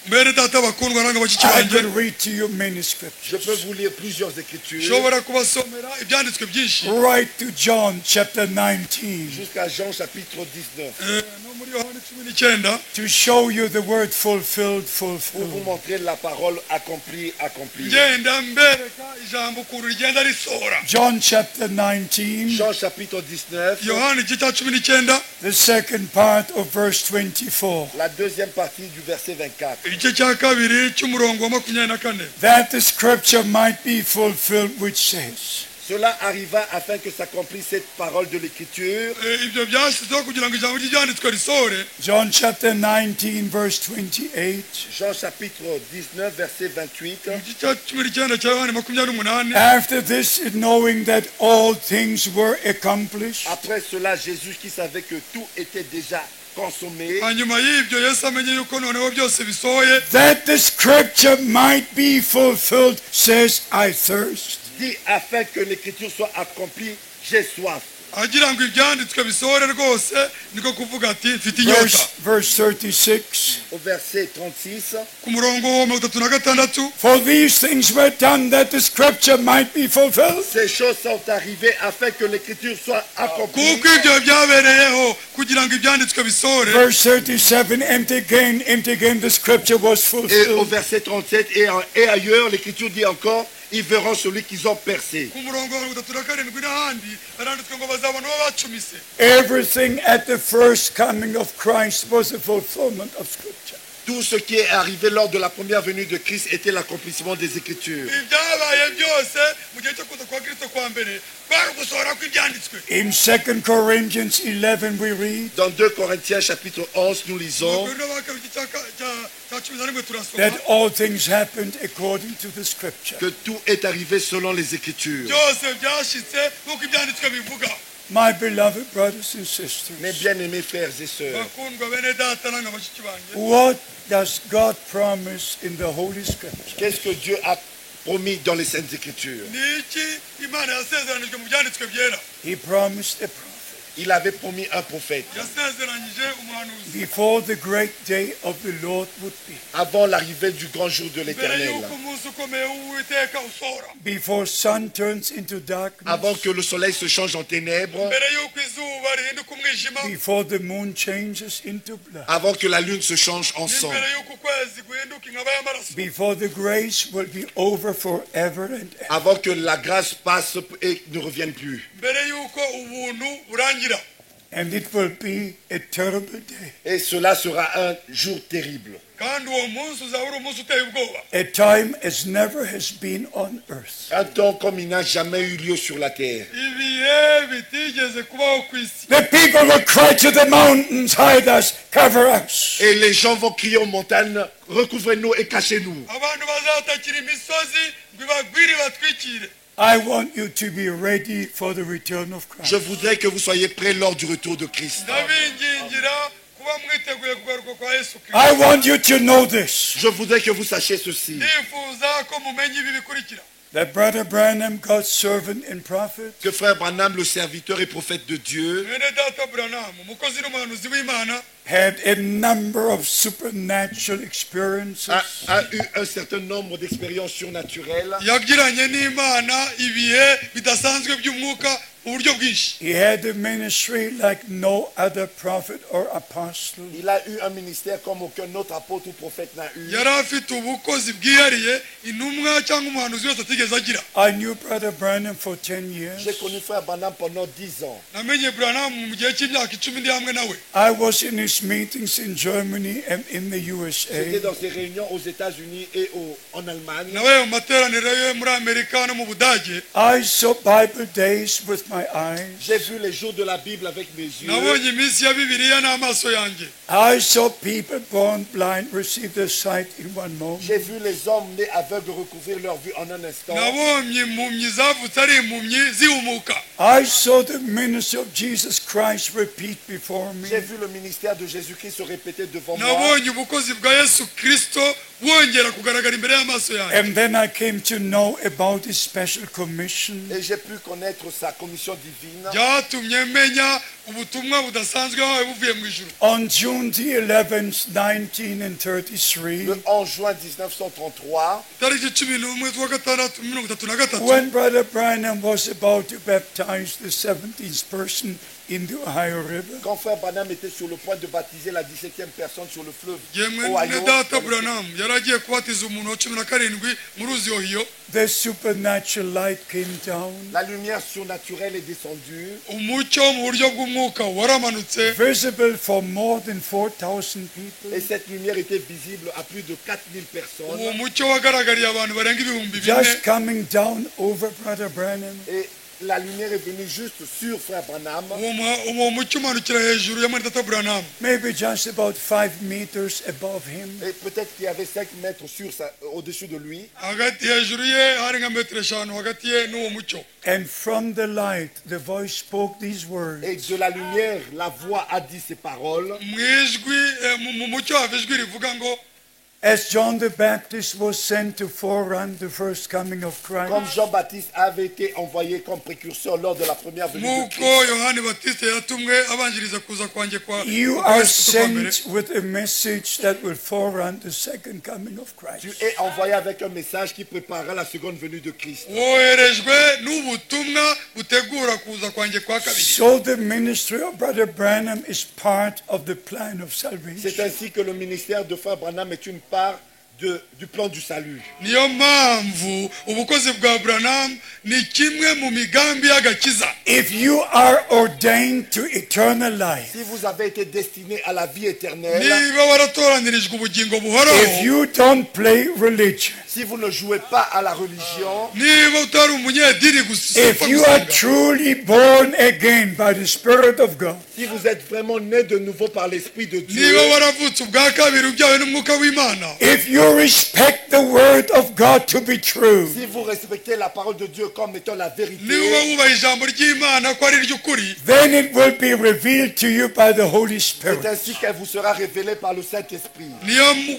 mbere data bakundwa nanga bashiki I banjye, can read to you many Je scriptures. peux vous lire plusieurs écritures nshobora kubasomera ibyanditswe byinshi. Right to John chapter 19 jusqu'à Jean chapitre 19 no muri Yohana 19 to show you the word fulfilled, pour vous fulfilled. montrer la parole accomplie, accomplie. ngenda mbereka ijambo ukuntu rigenda risohora. John chapter 19, Jean chapitre 19, Yohana igice cya 19 the second part of verse 24. la deuxième partie du verset 24. igice cya kabiri cy'umurongo wa 24. That the scripture might be fulfilled which says, Cela arriva afin que s'accomplisse cette parole de l'écriture. ibyo byashyizweho kugira ngo ijambo ry'ibyanditswe risohore. John chapter 19 verse 28. Jean chapitre 19 verset 28. igice cya 19 cya Yohana 28. After this, knowing that all things were accomplished, Après cela, Jésus qui savait que tout était déjà consommé, hanyuma y'ibyo Yesu amenye yuko noneho byose bisohoye, that the scripture might be fulfilled, says, I thirst. dit afin que l'écriture soit accomplie, j'ai soif. agira ngo ibyanditswe bisohore rwose, niko kuvuga ati mfite inyota. Verse 36. Au verset 36, ku murongo wa 36. For these things were done that the scripture might be fulfilled. ces choses sont arrivées afin que l'écriture soit accomplie. kuko ibyo byabereyeho kugira ngo ibyanditswe bisohore. Verse 37, and again the scripture was Et au fulfilled. verset 37 et ailleurs, l'écriture dit encore, ils verront celui qu'ils ont percé. ku murongo wa 37 n'ahandi haranditswe ngo bazabona uwo bacumise. Everything at the first coming of Christ was a fulfillment of scripture. Tout ce qui est arrivé lors de la première venue de Christ était l'accomplissement des Écritures. ibyabaye byose mu gihe cyo kuza kwa Kristo kwa mbere kwari ugusohora kw'ibyanditswe. In 2 Corinthians 11 we read Dans 2 Corinthiens chapitre 11, nous lisons Mu baka cya 11 turasoma that all things happened according to the scripture. que tout est arrivé selon les Écritures. byose byashitse nk'uko ibyanditswe bivuga. My beloved brothers and Mes sisters, bien-aimés frères et sœurs, bakundwa bene data nanga bashiki banjye, what does God promise in the Holy Scripture? qu'est-ce que Dieu a promis dans les Saintes Écritures. ni iki imana yasezeranijwe mu byanditswe byera? He promised a prophet. Il avait promis un prophète yasezeranyije umuhanuzi Before the great day of the Lord would be. avant l'arrivée du grand jour de mbere l'Éternel. y'uko umunsi ukomeye w'uwiteka usohora, Before sun turns into darkness. Avant que le soleil se change en ténèbres. mbere y'uko izuba rihinduka umwijima, Before the moon changes into blood. Avant que la lune se change en sang. n'imbere y'uko ukwezi guhinduka inkaba y'amaraso, Before the grace will be over forever and ever. Avant que la grâce passe et ne revienne plus. mbere y'uko ubuntu burangira. And it will be a terrible day. Et cela sera un jour terrible. kandi uwo munsi uzaba uri umunsi uteye ubwoba, A time as never has been on earth. Un temps comme il n'a jamais eu lieu sur la terre. ibihe bitigeze kubaho ku isi. The people will cry to the mountains, hide us, cover us. Et les gens vont crier aux montagnes, recouvrez-nous et cachez-nous. abantu bazatakira imisozi ngo ibagwire batwikire. I want you to be ready for the return of Christ. Je voudrais que vous soyez prêts lors du retour de Christ. ndabingingira kuba mwiteguye kugaruka kwa Yesu Kristo. I want you to know this. Je voudrais que vous sachiez ceci. ndifuza ko mumenya ibi bikurikira: That Brother Branham, God's servant and prophet, Que frère Branham, le serviteur et prophète de Dieu, mwene data Branham, umukozi n'umuhanuzi w'Imana, had a number of supernatural experiences. a eu un certain nombre d'expériences surnaturelles. yagiranye n'Imana ibihe bidasanzwe by'umwuka mu buryo bwinshi. He had a ministry like no other prophet or apostle. Il a eu un ministère comme aucun autre apôtre ou prophète n'a eu. yari afite ubukozi bwihariye intumwa cyangwa umuhanuzi wese atigeze agira. I knew Brother Branham for 10 years. J'ai connu frère Branham pendant 10 ans. namenye Branham mu gihe cy'imyaka 10 ndi hamwe nawe. I was in his meetings in Germany and in the J'étais USA. dans ses réunions aux États-Unis et en Allemagne. nawe mu materaniro ye muri Amerika no mu Budage. I saw Bible days with my eyes. J'ai vu les jours de la Bible avec mes yeux. nabonye iminsi ya Bibiliya n'amaso yanjye. I saw people born blind receive their sight in one moment. J'ai vu les hommes nés aveugles recouvrir leur vue en un instant. nabonye impumyi zavutse ari impumyi zihumuka. I saw the ministry of Jesus Christ repeat before me. J'ai vu le ministère de Jésus-Christ se répéter devant moi. nabonye ubukozi bwa Yesu Kristo bwongera kugaragara imbere y'amaso yanjye. And then I came to know about his special commission. Et j'ai pu connaître sa commission divine. byatumye menya ubutumwa budasanzwe wawe buvuye mu ijuru. On June the 11th, 1933, Le 11 juin 1933, tariki 11 z'ukwa gatandatu 1933, when Brother Branham was about to baptize the 17th person in the Ohio River, quand frère Branham était sur le point de baptiser la 17e personne sur le fleuve yemwe Ohio, ne data Branham yari agiye kubatiza umuntu wa 17 mu ruzi Ohio. the supernatural light came down, la lumière surnaturelle est descendue, umucyo mu buryo bw'umwuka waramanutse, visible for more than 4,000 people. et cette lumière était visible à plus de 4000 uwo personnes. mucyo wagaragariye abantu barenga ibihumbi Just 4. coming down over Brother Branham. Et la lumière est venue juste sur frère Branham, uwo mucyo umanukira hejuru ya mwene data Branham, Maybe just about 5 meters above him. et peut-être qu'il y avait 5 mètres au-dessus de lui. hagati hejuru ye hari nka metero 5 hagati ye n'uwo mucyo. And from the light, the voice spoke these words. Et de la lumière, la voix a dit ces paroles. mu ijwi mu mucyo hava ijwi rivuga ngo: As John the Baptist was sent to forerun the first coming of Comme Christ, Jean-Baptiste avait été envoyé comme précurseur lors de la première venue de nk'uko Christ, Yohani Batiste yatumwe abanjiriza kuza kwanjye kwa you kwa are Yesu kwa mbere. sent with a message that will forerun the second coming of tu Christ. es envoyé avec un message qui préparera la seconde venue de Christ. woherejwe n'ubutumwa butegura kuza kwanjye kwa kabiri. So the ministry of Brother Branham is part of the plan of C'est salvation. ainsi que le ministère de frère Branham est une part du plan du salut. niyo mpamvu ubukozi bwa Branham ni kimwe mu migambi y'agakiza. If you are ordained to eternal life, Si vous avez été destiné à la vie éternelle, niba waratoranirijwe ubugingo buhoraho, if you don't play religion, si vous ne jouez pas à la religion, niba utari umunyedini gusa, if you are truly born again by the Spirit of God, si vous êtes vraiment né de nouveau par l'Esprit de Dieu, niba waravutse ubwa kabiri ubyawe n'umwuka w'Imana, if you you respect the word of God to be true, Si vous respectez la parole de Dieu comme étant la vérité, niba wubaha ijambo ry'imana ko ari iry'ukuri, then it will be revealed to you by the Holy c'est Spirit. ainsi qu'elle vous sera révélée par le Saint-Esprit.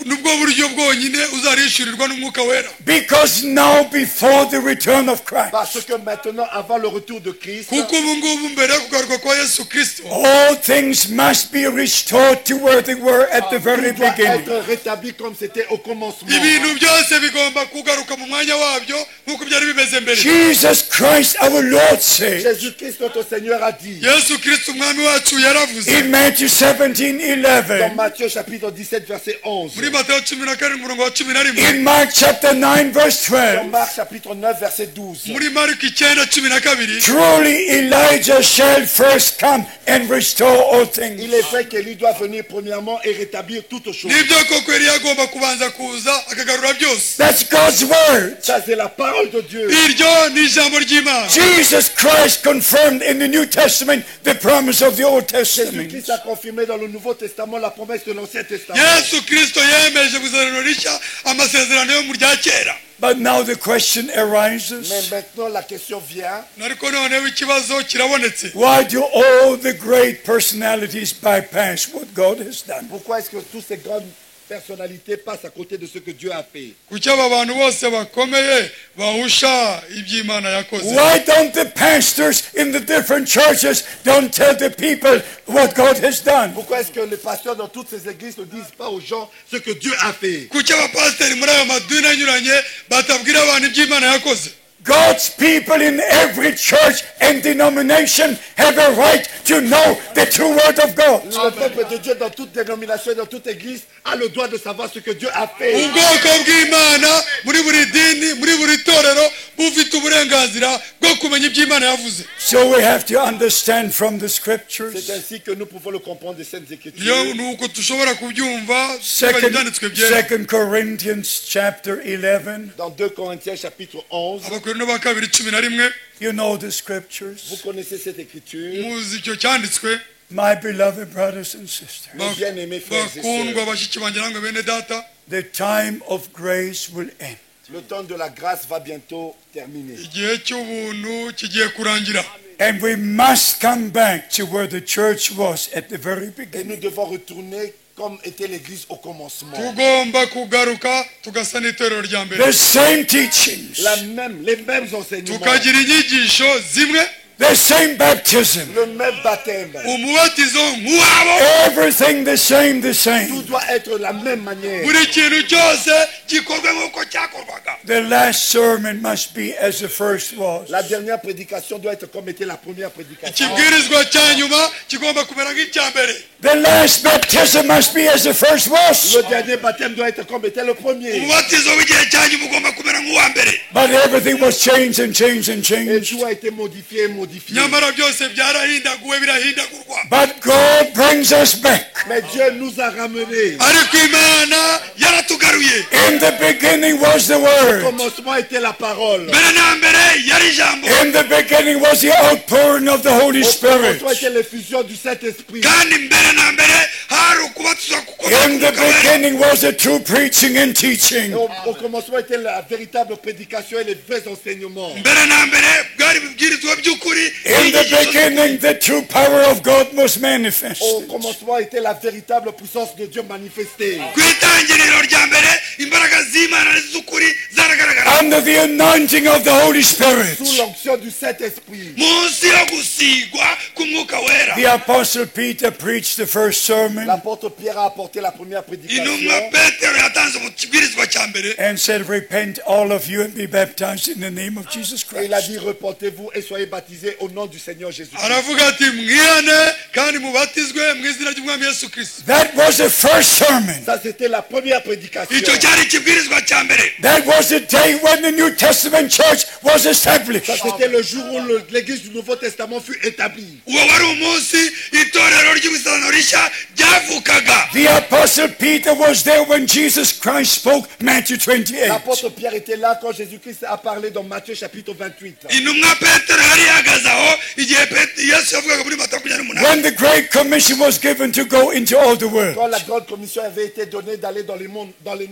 nibwo buryo bwonyine uzarishyurirwa n'umwuka wera. Because now, before the return of Christ, Parce que maintenant, avant le retour de Christ, kuko ubu ngubu mbere yo kugaruka kwa yesu kirisito, all things must be restored to where they were at the very tout doit beginning. être rétabli comme c'était au commencement. ibintu byose bigomba kugaruka mu mwanya wabyo nk'uko byari bimeze mbere. Jesus Christ, our Lord, said Jésus-Christ, notre Seigneur, a dit yesu kirisito umwami wacu yaravuze in Matthew dans 17:11, Matthieu chapitre 17, verset 11, muri matayo 17 umurongo wa 11, in Mark chapter 9, verse dans 12, Marc chapitre 9, verset 12. muri mariko 9:12, truly Elijah shall first come and restore all things. Il est vrai qu'Élie doit venir premièrement et rétablir toutes choses. nibyo koko Eliya agomba kubanza kuza akagarura byose. That's God's word. Ça, c'est la parole de Dieu. iryo ni ijambo ry'imana. Jesus Christ confirmed in the New Testament the promise of the Old Testament. Jésus-Christ a confirmé dans le Nouveau Testament la promesse de l'Ancien Testament. yesu kirisito yemeje mu isezerano rishya amasezerano yo mu rya kera. But now the question Mais arises, maintenant, la question vient. ariko noneho ikibazo kirabonetse, why do all the great personalities bypass what God has done? Pourquoi est-ce que toutes ces grandes personnalités passent à côté de ce que Dieu a fait? kuki aba bantu bose bakomeye bahusha iby'imana yakoze? Why don't the pastors in the different churches don't tell the people what God has done? Pourquoi est-ce que les pasteurs dans toutes ces églises ne disent pas aux gens ce que Dieu a fait? kuki abapasiteri muri ayo madini anyuranye batabwira abantu iby'imana yakoze? God's people in every church and denomination have a right to know the true word of God. Le peuple de Dieu dans toute dénomination et dans toute église a le droit de savoir ce que Dieu a fait. ubwoko bw'imana muri buri dini muri buri torero bufite uburenganzira bwo kumenya iby'imana yavuze. So we have to understand from the scriptures. C'est ainsi que nous pouvons le comprendre des Saintes iyo Écritures. ni uko dushobora kubyumva tubanye ibyanditswe byera. 2 Corinthians chapter 11. Dans 2 Corinthiens chapitre 11, abakorino ba kabiri 11, You know the vous scriptures. connaissez cette écriture. muzi icyo cyanditswe. My beloved brothers and sisters, Mes bien-aimés frères et bakundwa sœurs, bashiki banjye namwe bene data, the time of grace will end. le temps de la grâce va bientôt terminer. igihe cy'ubuntu kigiye kurangira, And we must come back to where the church was at the very Et beginning. nous devons retourner comme était l'église au commencement. tugomba kugaruka tugasa n'itorero rya mbere, The same teachings, Les mêmes enseignements, tukagira inyigisho zimwe, the same baptism, le même baptême. umubatizo nk'uwabo, everything the same, the Tout same. doit être la même manière. buri kintu cyose gikorwe nk'uko cyakorwaga. The last sermon must be as the first was. La dernière prédication doit être comme était la première prédication. ikibwirizwa cya nyuma kigomba kumera nk'icya mbere. The last baptism must be as the first was. Le dernier baptême doit être comme était le premier. umubatizo w'igihe cya nyuma ugomba kumera nk'uwa mbere. But everything was changed and changed and Et changed. tout a été modifié. nyamara byose byarahindaguwe birahindagurwa, But God brings us back. Mais Dieu nous a ramenés. ariko imana yaratugaruye. In the beginning was the Au Word. commencement était la parole. mbere na mbere yari ijambo, In the beginning was the outpouring of the Holy Au Spirit. commencement était l'effusion du Saint-Esprit. kandi mbere na mbere hari ukubatizwa gukomeye In the k'Umwuka Wera. beginning was the true preaching and teaching. Et au commencement était la véritable prédication et les vrais enseignements. mbere na mbere bwari ibibwirizwa by'ukuri, In the inyigisho beginning, the true power of God was manifested. Au commencement était la véritable puissance de Dieu manifestée. ku itangiriro rya mbere imbaraga z'imana z'ukuri zaragaragara Under the anointing of the Holy Spirit. Sous l'onction du Saint-Esprit. munsi yo gusigwa k'umwuka wera. The Apostle Peter preached the first sermon L'apôtre Pierre a apporté la première prédication intumwa petero yatanze mu kibwirizwa cya mbere, and said, repent all of you and be baptized in the name of Jesus et il a Christ. dit repentez-vous et soyez baptisés au nom du Seigneur Jésus-Christ. aravuga ati mwihane kandi mubatizwe mu izina ry'umwami yesu kirisito. That was the first sermon. Ça c'était la première prédication. icyo cyari ikibwirizwa cya mbere. That was the day when the New Testament church was established. Ça c'était le jour où l'église du Nouveau Testament fut établie. uwo wari umunsi itorero ry'isezerano rishya ryavukaga. The Apostle Peter was there when Jesus Christ spoke Matthew 28. L'apôtre Pierre était là quand Jésus-Christ a parlé dans Matthieu chapitre 28. intumwa petero yari ihagaze kugeza aho igihe Yesu yavugaga muri Matayo 28 when the Great Commission was given to go into all the world. Quand la grande commission avait été donnée d'aller dans le monde,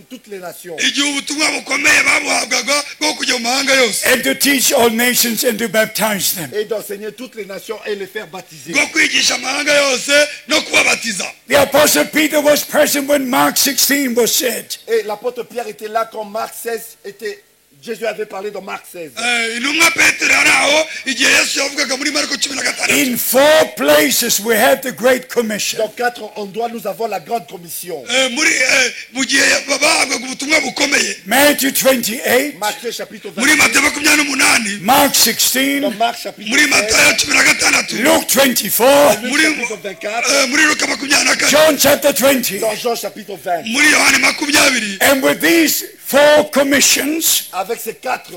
toutes les nations. igihe ubutumwa bukomeye babuhabwaga bwo kujya mu mahanga yose And to teach all nations and to baptize them. Et d'enseigner toutes les nations et les faire baptiser. bwo kwigisha amahanga yose no kubabatiza. The Apostle Peter was present when Mark 16 was said. Et l'apôtre Pierre était là quand Marc 16 était... Jésus avait parlé dans Marc 16. intumwa Petero ari aho igihe Yesu yavugaga muri Marko 16. In 4 places we have the Great Commission. Dans 4 endroits, nous avons la grande commission. mu gihe bahabwaga ubutumwa bukomeye. Matthew 28, Matthieu chapitre muri 28. Matayo 28, Mark Dans 16, Marc chapitre muri 16. Matayo 16, Luke 24, Luc muri chapitre 24. muri Luka 24, John chapter 20. Dans Jean chapitre 20. muri Yohani 20. And with these 4 commissions, Avec ces 4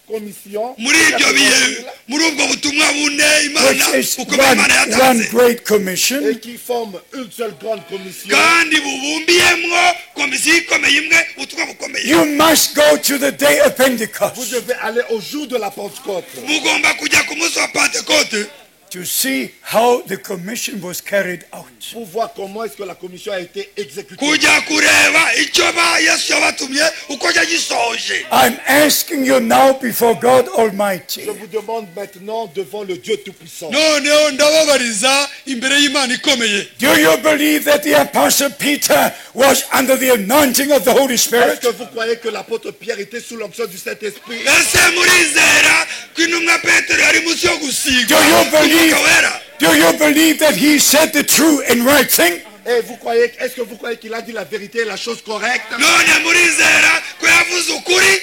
commissions, muri ibyo bihe muri ubwo butumwa bune Imana which is uko Imana one yatanze great et commission, qui forment une seule grande commission, kandi bubumbiyemwo komisiyo ikomeye imwe ubutumwa bukomeye. you must go to the day of vous Pentecost devez aller au jour de la Pentecôte mugomba kujya ku munsi wa Pentekote to see how the commission was carried out. pour voir comment est-ce que la commission a été exécutée. kujya kureba icyo Yesu yabatumye uko yagisohoje. I'm asking you now before God Almighty, Je vous demande maintenant devant le Dieu Tout-Puissant. noneho ndababariza imbere y'Imana ikomeye. do you believe that the Apostle Peter was under the anointing of the Holy Est-ce Spirit? que vous croyez que l'apôtre Pierre était sous l'onction du Saint-Esprit? ese murizera ko intumwa Petero yari munsi yo gusigwa Do you believe- Umwuka Wera? Do you believe that he said the true and right thing? Et vous croyez, est-ce que vous croyez qu'il a dit la vérité et la chose correcte? none murizera ko yavuze ukuri?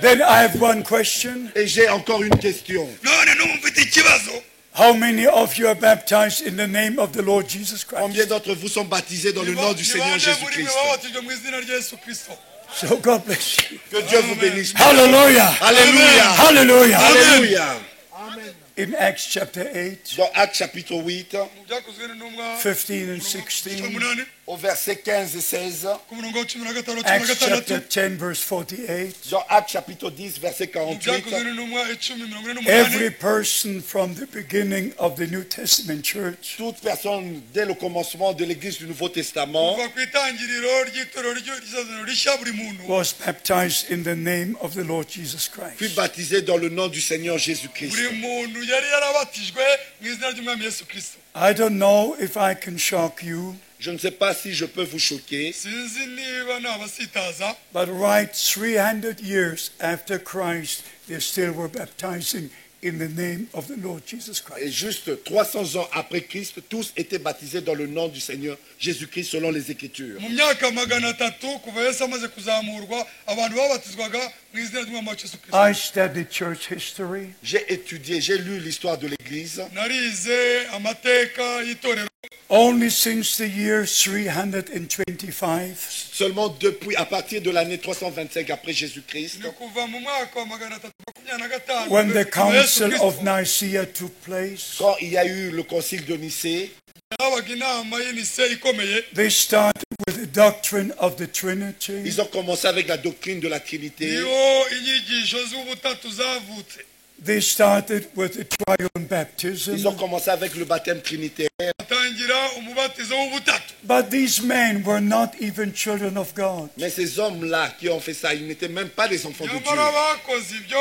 Then I have one question. Et j'ai encore une question. none n'ubu mfite ikibazo. How many of you are baptized in the name of the Lord Jesus Combien Christ? d'entre vous sont baptisés dans le nom du Seigneur Ni bande muri mwe Jésus-Christ? babatijwe mu izina rya Yesu Kristo. So God bless you. Que Dieu vous bénisse. Hallelujah. Alléluia. Hallelujah. Alléluia. In Acts chapter 8, Dans Actes chapitre 8, mu byakozwe n'intumwa 15 and 16, 18 au verset 15 et 16. ku murongo wa 15 Acts 16. chapter 10, verse 48, Dans Actes chapitre 10, verset mu byakozwe 48. n'intumwa 10:48. every person from the beginning of the New Testament church Toute personne, dès le commencement de l'Église du Nouveau Testament, kuva ku itangiriro ry'itorero ry'isezerano rishya buri muntu was baptized in the name of the Lord Jesus fut Christ. baptisé dans le nom du Seigneur Jésus-Christ. buri muntu yari yarabatijwe mu izina ry'umwami Yesu Kristo. I don't know if I can shock you, Je ne sais pas si je peux vous choquer, sinzi niba nabasitaza, but right 300 years after Christ, they still were baptizing in the name of the Lord Jesus Christ. et juste 300 ans après Christ, tous étaient baptisés dans le nom du Seigneur Jésus-Christ selon les Écritures. mu myaka 300 kuva Yesu amaze kuzamurwa abantu babatizwaga mu izina ry'umwami wacu Yesu Kristo. I studied church history. J'ai étudié, j'ai lu l'histoire de l'Église. narize amateka y'itorero Only since the year 325, Seulement depuis, à partir de l'année 325 après Jésus-Christ, ni kuva mu mwaka wa 325 when the kuva Yesu Council Kristo of Nicaea took place, quand il y a eu le concile de Nicée, habaga inama y'inise ikomeye. they started with the doctrine of the Trinity. ils ont commencé avec la doctrine de la Trinité. niho inyigisho z'ubutatu zavutse. They started with the triune Ils ont baptism. commencé avec le baptême trinitaire. batangira umubatizo w'ubutatu. But these men were not even children of God. Mais ces hommes-là qui ont fait ça, ils n'étaient même pas des enfants de Dieu. nyamara bakoze ibyo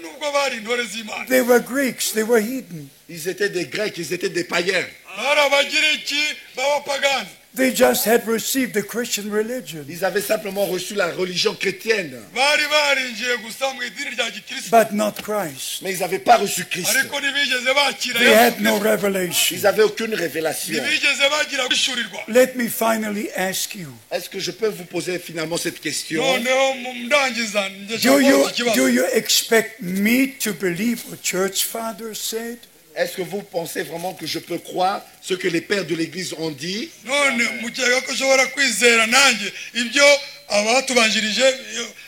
nubwo bari intore z'Imana. They were Greeks, they were heathen. Ils étaient des Grecs, ils étaient des païens. bari abagiriki b'abapagani. They just had received the Christian religion. Ils avaient simplement reçu la religion chrétienne. bari barinjiye gusa mu idini rya gikristo, But not Christ. Mais ils n'avaient pas reçu Christ. ariko ntibigeze bakira They Yesu had no Kristo. revelation. Ils n'avaient aucune révélation. ntibigeze bagira kwishurirwa. Let me finally ask you, Est-ce que je peux vous poser finalement cette question? noneho mu ndangiza njye do you, iki kibazo. do you expect me to believe what church fathers said? Est-ce que vous pensez vraiment que je peux croire ce que les pères de l'Église ont dit? none mukeka ko ushobora kwizera nanjye ibyo abatubanjirije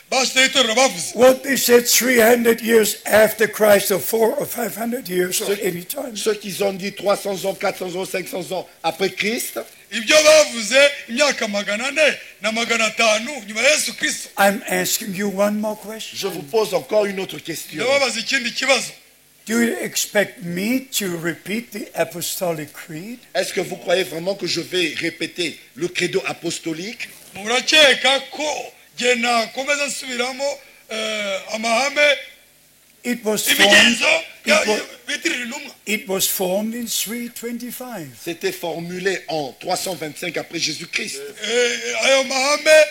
bashyizeho itorero bavuze. What they said 300 years after Christ, or 400 or 500 years, or any time. Ceux qui ont dit 300 ans, 400 ans, 500 ans après Christ, ibyo bavuze imyaka 400 na 500 nyuma ya Yesu Kristo. I'm asking you one more question. je vous pose encore une autre question. ndababaza ikindi kibazo. Do you expect me to repeat the Apostolic Creed? Est-ce que vous croyez vraiment que je vais répéter le credo apostolique? murakeka ko jye nakomeza nsubiramo amahame It was formed, imigenzo it was, bitirira intumwa. it was formed in 325. C'était formulé en 325 après Jésus-Christ. Ayo mahame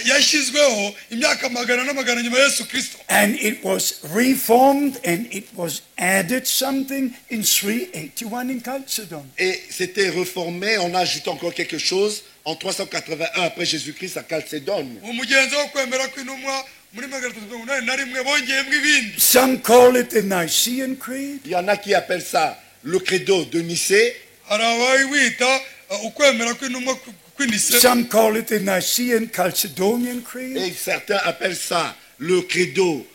yashyizweho imyaka magana n'amagana nyuma ya Yesu Kristo. And it was reformed and it was added something in 381 in Chalcedon. Et c'était reformé en ajoutant encore quelque chose en 381 après Jésus-Christ à Chalcédoine. Umugenzo wo kwemera kw'intumwa muri magana atatu mirongo inani na rimwe bongeyemo ibindi. Some call it the Nicene Creed. Il y en a qui appellent ça le credo de Nicée. Hari abawita ukwemera kw'intumwa kw'Inice. Some call it the Nicene Chalcedonian Creed. Et certains appellent ça le credo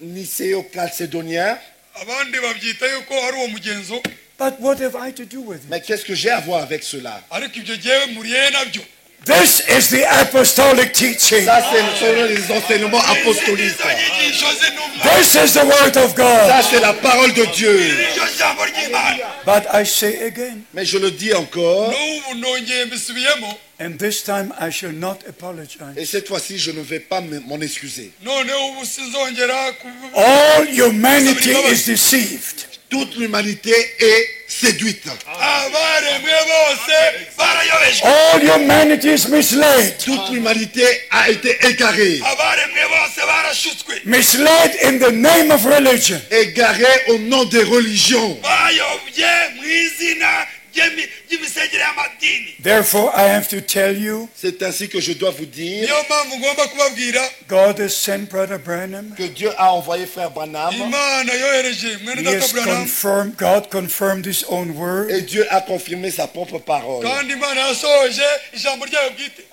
nicéo-chalcédonien. Abandi babyita yuko ari uwo mugenzo. But what have I to do with it? Mais qu'est-ce que j'ai à voir avec cela? Ariko ibyo jyewe muriye nabyo. This is the apostolic teaching. Ça, c'est selon les enseignements apostoliques. Izo nyigisho z'intumwa. This is the word of God. Ça, c'est la parole de Dieu. Iryo jambo ry'Imana. But I say again, Mais je le dis encore, N'ubu nongeye mbisubiyemo. and this time I shall not apologize. et cette fois-ci, je ne vais pas m'en excuser. Noneho ubu sinzongera kubivuga. All humanity is deceived. Toute l'humanité est séduite. Abaremwe bose barayobejwe. All humanity is misled. Toute l'humanité a été égarée. Abaremwe bose barashutswe. Misled in the name of religion. Égarée au nom des religions. Bayobye mu izina ry'imisengere y'amadini. Therefore, I have to tell you, C'est ainsi que je dois vous dire Niyo mpamvu ngomba kubabwira God has sent Brother Branham. que Dieu a envoyé frère Branham Imana yohereje mwene He data has Branham. confirmed, God confirmed His own word. et Dieu a confirmé sa propre parole. Kandi Imana yasohoje ijambo ryayo bwite.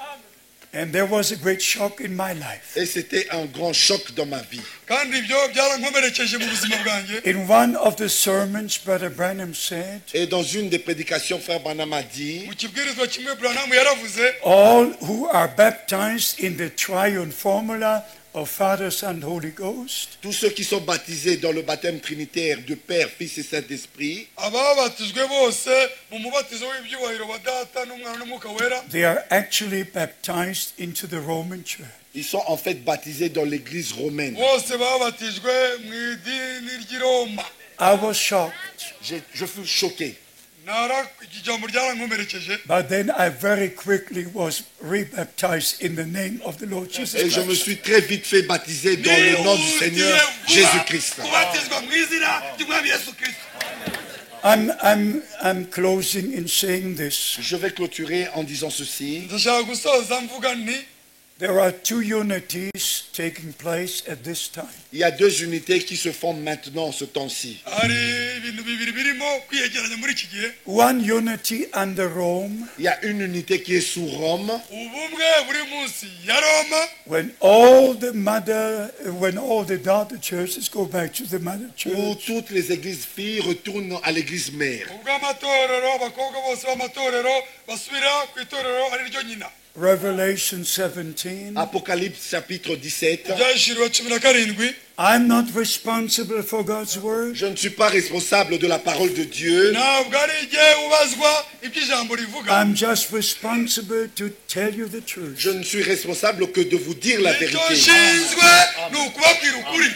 And there was a great shock in my life. Et c'était un grand choc dans ma vie. Kandi ibyo byarankomerekeje mu buzima bwanjye. In one of the sermons, Brother Branham said, Et dans une des prédications, frère Branham a dit, Mu kibwirizwa kimwe Branham yaravuze, all who are baptized in the triune formula of Father, Son, Holy Ghost, tous ceux qui sont baptisés dans le baptême trinitaire de Père, Fils et Saint-Esprit, ababatijwe bose mu mubatizo w'ibyubahiro wa data n'umwana n'umwuka wera, they are actually baptized into the Roman Church. ils sont en fait baptisés dans l'église romaine. bose babatijwe mu idini ry'i Roma. I was shocked, Je fus choqué. Ijambo ryarankomerekeje. but then I very quickly was rebaptized in the name of the Lord Jesus Et je me Christ. suis très vite fait baptiser dans le nom du Seigneur Jésus-Christ. kubatizwa mu izina ry'umwami Yesu Kristo. I'm closing in saying this. Je vais clôturer en disant ceci. Ndashaka gusoza mvuga nti There are two unities taking place at this time. Il y a deux unités qui se forment maintenant en ce temps-ci. hari ibintu bibiri birimo kwiyegeranya muri iki gihe. One unity under Rome, Il y a une unité qui est sous Rome, Ubumwe buri munsi ya Roma. when all the daughter churches go back to the mother où church. toutes les églises filles retournent à l'église mère. Ubwo amatorero abakobwa bose b'amatorero basubira ku itorero ari ryo nyina. Revelation 17. Apocalypse chapitre 17. Ibyahishuriwe 17. I'm not responsible for God's word. Je ne suis pas responsable de la parole de Dieu. Ntabwo ari igihe ubazwa ibyo ijambo rivuga. I'm just responsible to tell you the truth. Je ne suis responsable que de vous dire la Icyo vérité. nshinzwe ni ukubabwira ukuri.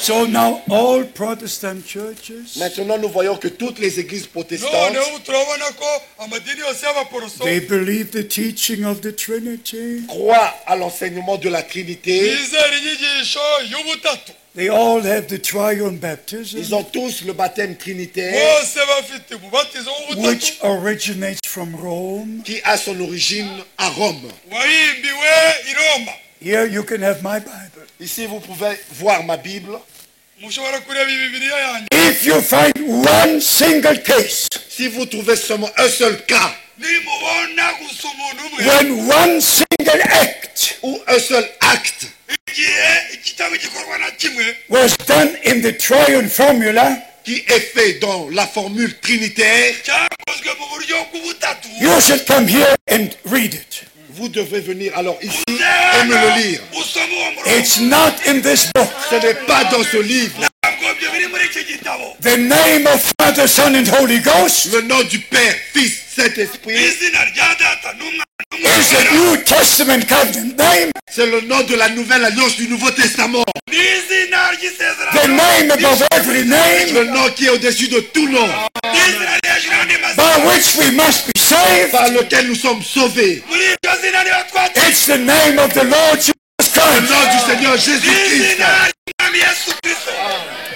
So now all Protestant churches, Maintenant, nous voyons que toutes les églises protestantes, noneho ubu turabona ko amadini yose y'abaporoso they believe the teaching of the Trinity. croient à l'enseignement de la Trinité. bizera inyigisho y'ubutatu. They all have the triune baptism, Ils ont tous le baptême trinitaire bose bafite umubatizo w'ubutatu which originates from Rome. qui a son origine à Rome. wahimbiwe i Roma. Here you can have my Bible. Ici, vous pouvez voir ma Bible. Mushobora kureba iyi Bibiliya yanjye. If you find one single case, Si vous trouvez seulement un seul cas nimubona gusa umuntu umwe when one single act ou un seul acte igihe igitabo gikorwa na kimwe was done in the triune formula, qui est fait dans la formule trinitaire, cyakozwe mu buryo bw'ubutatu, you should come here and read it. vous devez venir alors ici et me le lire. usoma uwo murongo. It's not in this book. Ce n'est pas dans ce livre. Ntabwo ibyo biri muri iki gitabo The name of Father, Son, and Holy Ghost Le nom du Père, Fils, Saint-Esprit, izina rya data n'umwana is the New Testament covenant name. c'est le nom de la nouvelle alliance du Nouveau Testament. n'izina The ry'isezerano name above every name Le nom qui est au-dessus de tout nom, n'izina hejuru y'andi by mazina which we must be saved. par lequel nous sommes sauvés. muri iryo zina niho twatsinze It's the name of the Lord Jesus Le Christ. nom du Seigneur Jésus-Christ. izina ry'umwami yesu kristo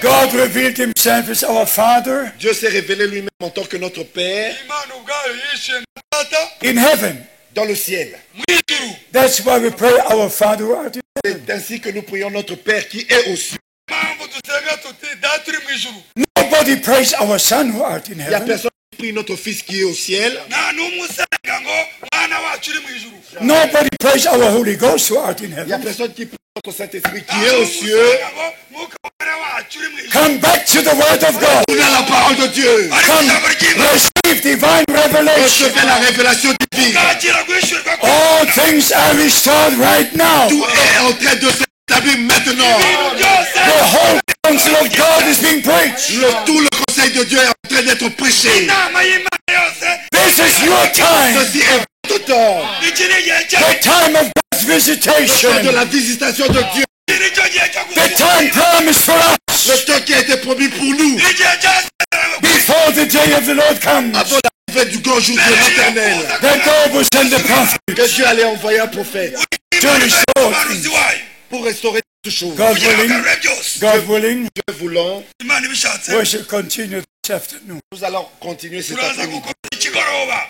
God revealed himself as our Father Dieu s'est révélé lui-même en tant que notre Père imana ubwayo yishe na data in heaven. dans le ciel. mu ijuru That's why we pray, our Father who art in heaven. C'est ainsi que nous prions notre Père qui est aux cieux. mpamvu dusenga tuti data uri mu ijuru Nobody prays our Son who art in Il n'y a heaven. personne qui prie notre Fils qui est au ciel. nta n'umwe usenga ngo mwana wacu uri mu ijuru Nobody prays our Holy Ghost who art in Il n'y a heaven. personne qui prie notre Saint-Esprit qui nta est aux n'umwe cieux. usenga ngo mwuka mwana wacu uri mu ijuru Come back to the Word of God. On a la parole de Dieu. ariko Come ijambo ry'imana receive divine revelation. Recevez la révélation divine. bwakira guhishurwa All things are restored right now. Tout est en train de s'établir maintenant. ibintu byose The whole counsel of God is being preached. Tout le conseil de Dieu est en train d'être prêché. inama y'imana yose This is your time. Ceci est votre temps. iki ni igihe cye The time of God's Le temps de visitation. la visitation de Dieu. iki ni cyo gihe cyo The time guhishurwa promised for us Le temps qui a été promis pour nous. igihe cyasezeranywe before the day of the Lord comes. Avant l'arrivée du grand jour de l'Éternel. That God will send the prophet Que Dieu allait envoyer un prophète to restore umuhanuzi things. wayo pour restaurer toutes choses. God kugira ngo willing, agarure byose God willing, Dieu voulant, imana ibishatse we shall continue this afternoon. nous allons continuer cet turaza après-midi. gukora ikigoroba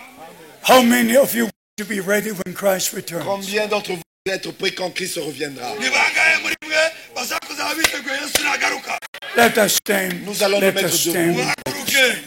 How many of you want to be ready when Christ returns? Combien d'entre vous vont être prêts quand Christ reviendra? ni bangahe muri mwe bashaka kuzaba biteguye yesu nagaruka Let us stand. Nous allons nous Let mettre us debout. stand. muhaguruke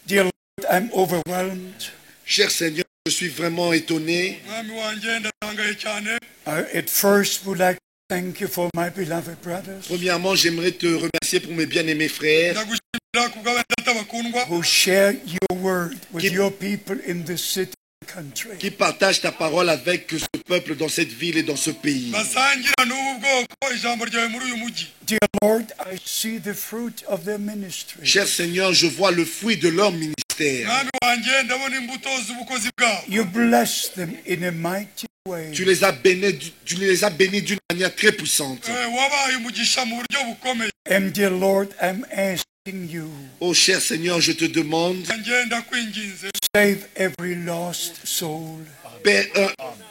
Dear Lord, I'm overwhelmed. Cher Seigneur, je suis vraiment étonné. mwami wanjye ndatangaye cyane I at first would like to thank you for my beloved brothers Premièrement, j'aimerais te remercier pour mes bien-aimés frères ndagushimira ku bw'abana data bakundwa who share your word with Keep- your people in this city and country. qui partagent ta parole avec ce peuple dans cette ville et dans ce pays. basangira n'ubu bwoko ijambo ryawe muri uyu mujyi Dear Lord, I see the fruit of their ministry. Cher Seigneur, je vois le fruit de leur ministère. mwami wanjye ndabona imbuto z'ubukozi bwabo You bless them in a mighty way. Tu les as bénis d'une manière très puissante. wabaye umugisha mu buryo bukomeye And dear Lord, I'm asking you, Oh cher Seigneur, je te demande, wanjye ndakwinginze save every lost soul. Père,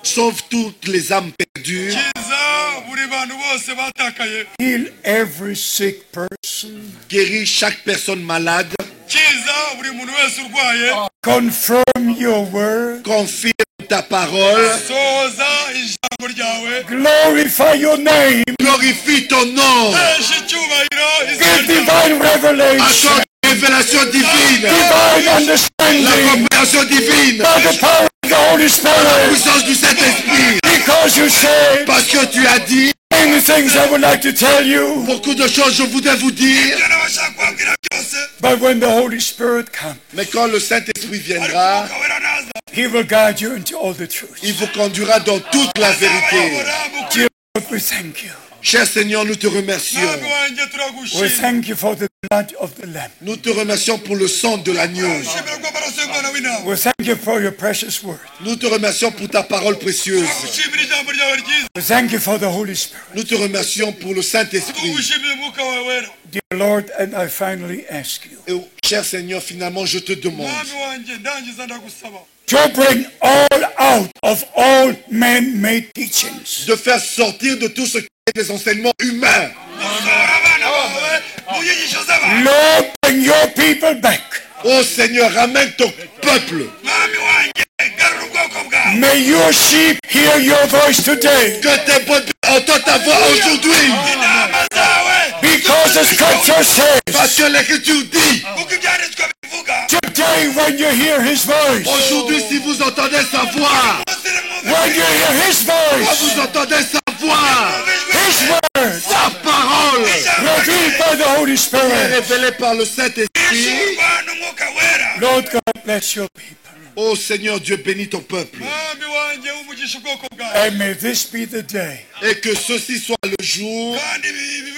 sauve toutes les âmes perdues, kiza buri bantu bose batakaye Heal every sick person. guéris chaque personne malade, kiza buri muntu wese urwaye Confirm your word. confirme ta parole, sohoza ijambo ryawe Glorify your name. glorifie ton nom, hesha icyubahiro izina Give ryawe divine revelation. accorde la révélation divine, Divine la understanding. compréhension divine, By the power of the Holy la Spirit. puissance du Saint-Esprit. Because you said Parce que tu as dit many things I would like to tell you. beaucoup de choses, je voudrais vous dire, ibyo nabashaka kubabwira byose But when the Holy Spirit comes, mais quand le Saint-Esprit ariko viendra, umwuka wera naza He will guide you into all the truth. il vous conduira dans toute la vérité. abayobora mu Dear Lord, we thank you. Cher Seigneur, nous te remercions. mwami wanjye We turagushimira thank you for the blood of the Lamb. Nous te remercions pour le sang de l'agneau. turagushimira rw'amaraso y'umwana w'intama We thank you for your precious word. Nous te remercions pour ta parole précieuse. turagushimira ijambo ryawe ryiza We thank you for the Holy Spirit. Nous te remercions pour le Saint-Esprit. tugushimira umwuka wawe wera Dear Lord, and I finally ask you Et cher Seigneur, finalement, je te demande mwami wanjye ndangiza ndagusaba to bring all out of all man-made teachings. de faire sortir de tout ce qui est des enseignements humains. gusohora abana bawe mu nyigisho z'abantu Lord, bring your people back. Oh Seigneur, ramène ton peuple. mwami wanjye garura ubwoko bwawe May your sheep hear your voice today. Que tes brebis entendent ta voix aujourd'hui. intama zawe Because the scripture says, Parce que l'Écriture dit, kuko ibyanditswe bivuga today when you hear his voice, aujourd'hui, si vous entendez sa voix, musire mwumve when you hear his quand voice, vous entendez sa voix, his word, sa parole, revealed by the Holy Spirit. révélée par le Saint-Esprit. ishurwa n'umwuka wera Lord God, bless your people. Oh Seigneur Dieu, bénis ton peuple. mwami wanjye w'umugisha ubwoko bwawe And may this be the day Et que ceci soit le jour kandi ibi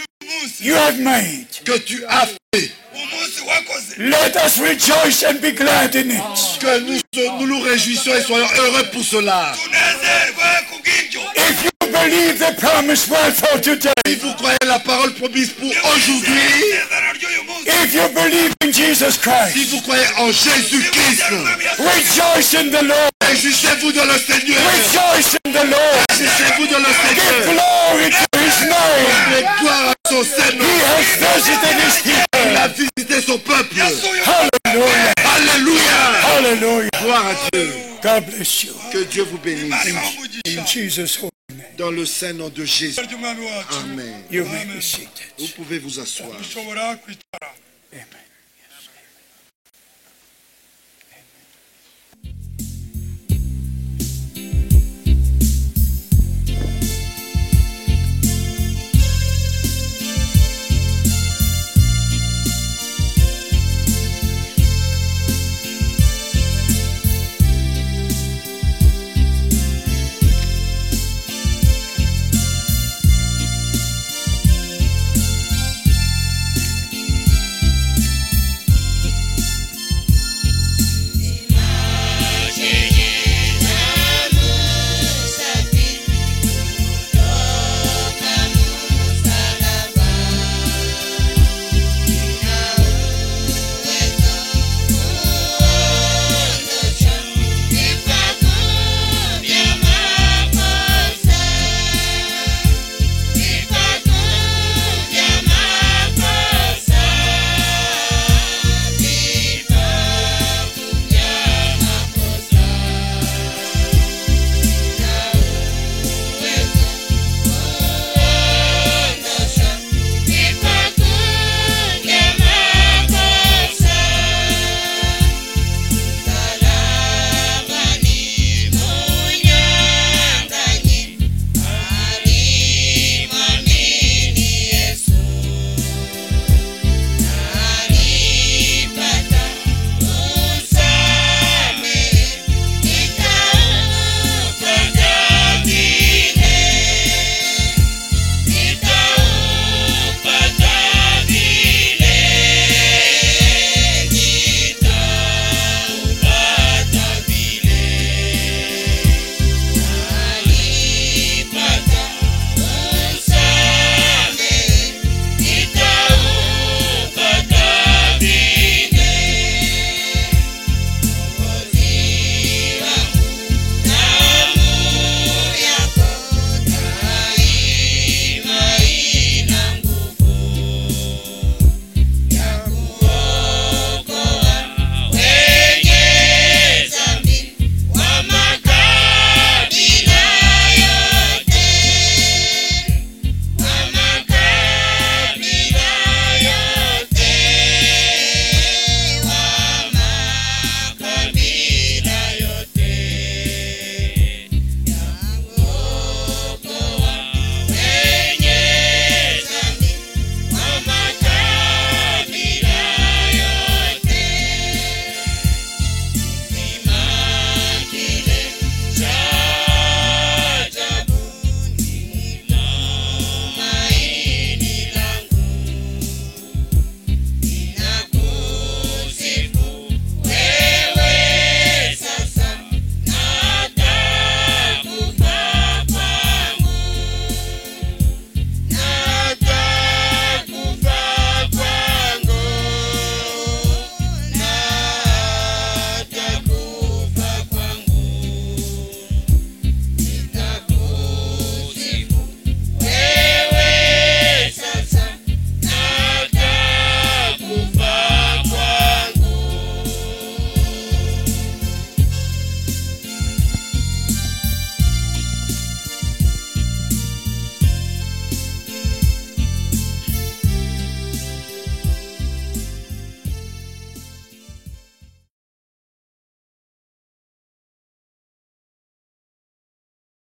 you have made. que tu as fait. Let us rejoice and be glad in it. Que nous nous réjouissons et soyons heureux pour cela. If you believe the promised word for today, Si vous croyez la parole promise pour aujourd'hui, if you believe in Jesus si Christ, vous croyez en Jésus-Christ, rejoice in the Lord. réjouissez-vous dans le Seigneur. Rejoice in the Lord. Réjouissez-vous dans le Give Seigneur. glory to his name. Et gloire à son Seigneur. He has visited his Il people. a visité son peuple. Hallelujah. Alléluia. Hallelujah. Gloire à Dieu. God bless you. Que Dieu vous bénisse. In Jesus' holy name. Dans le saint nom de Jésus. Amen. You may be seated. Vous pouvez vous asseoir. ushobora kwicara Amen.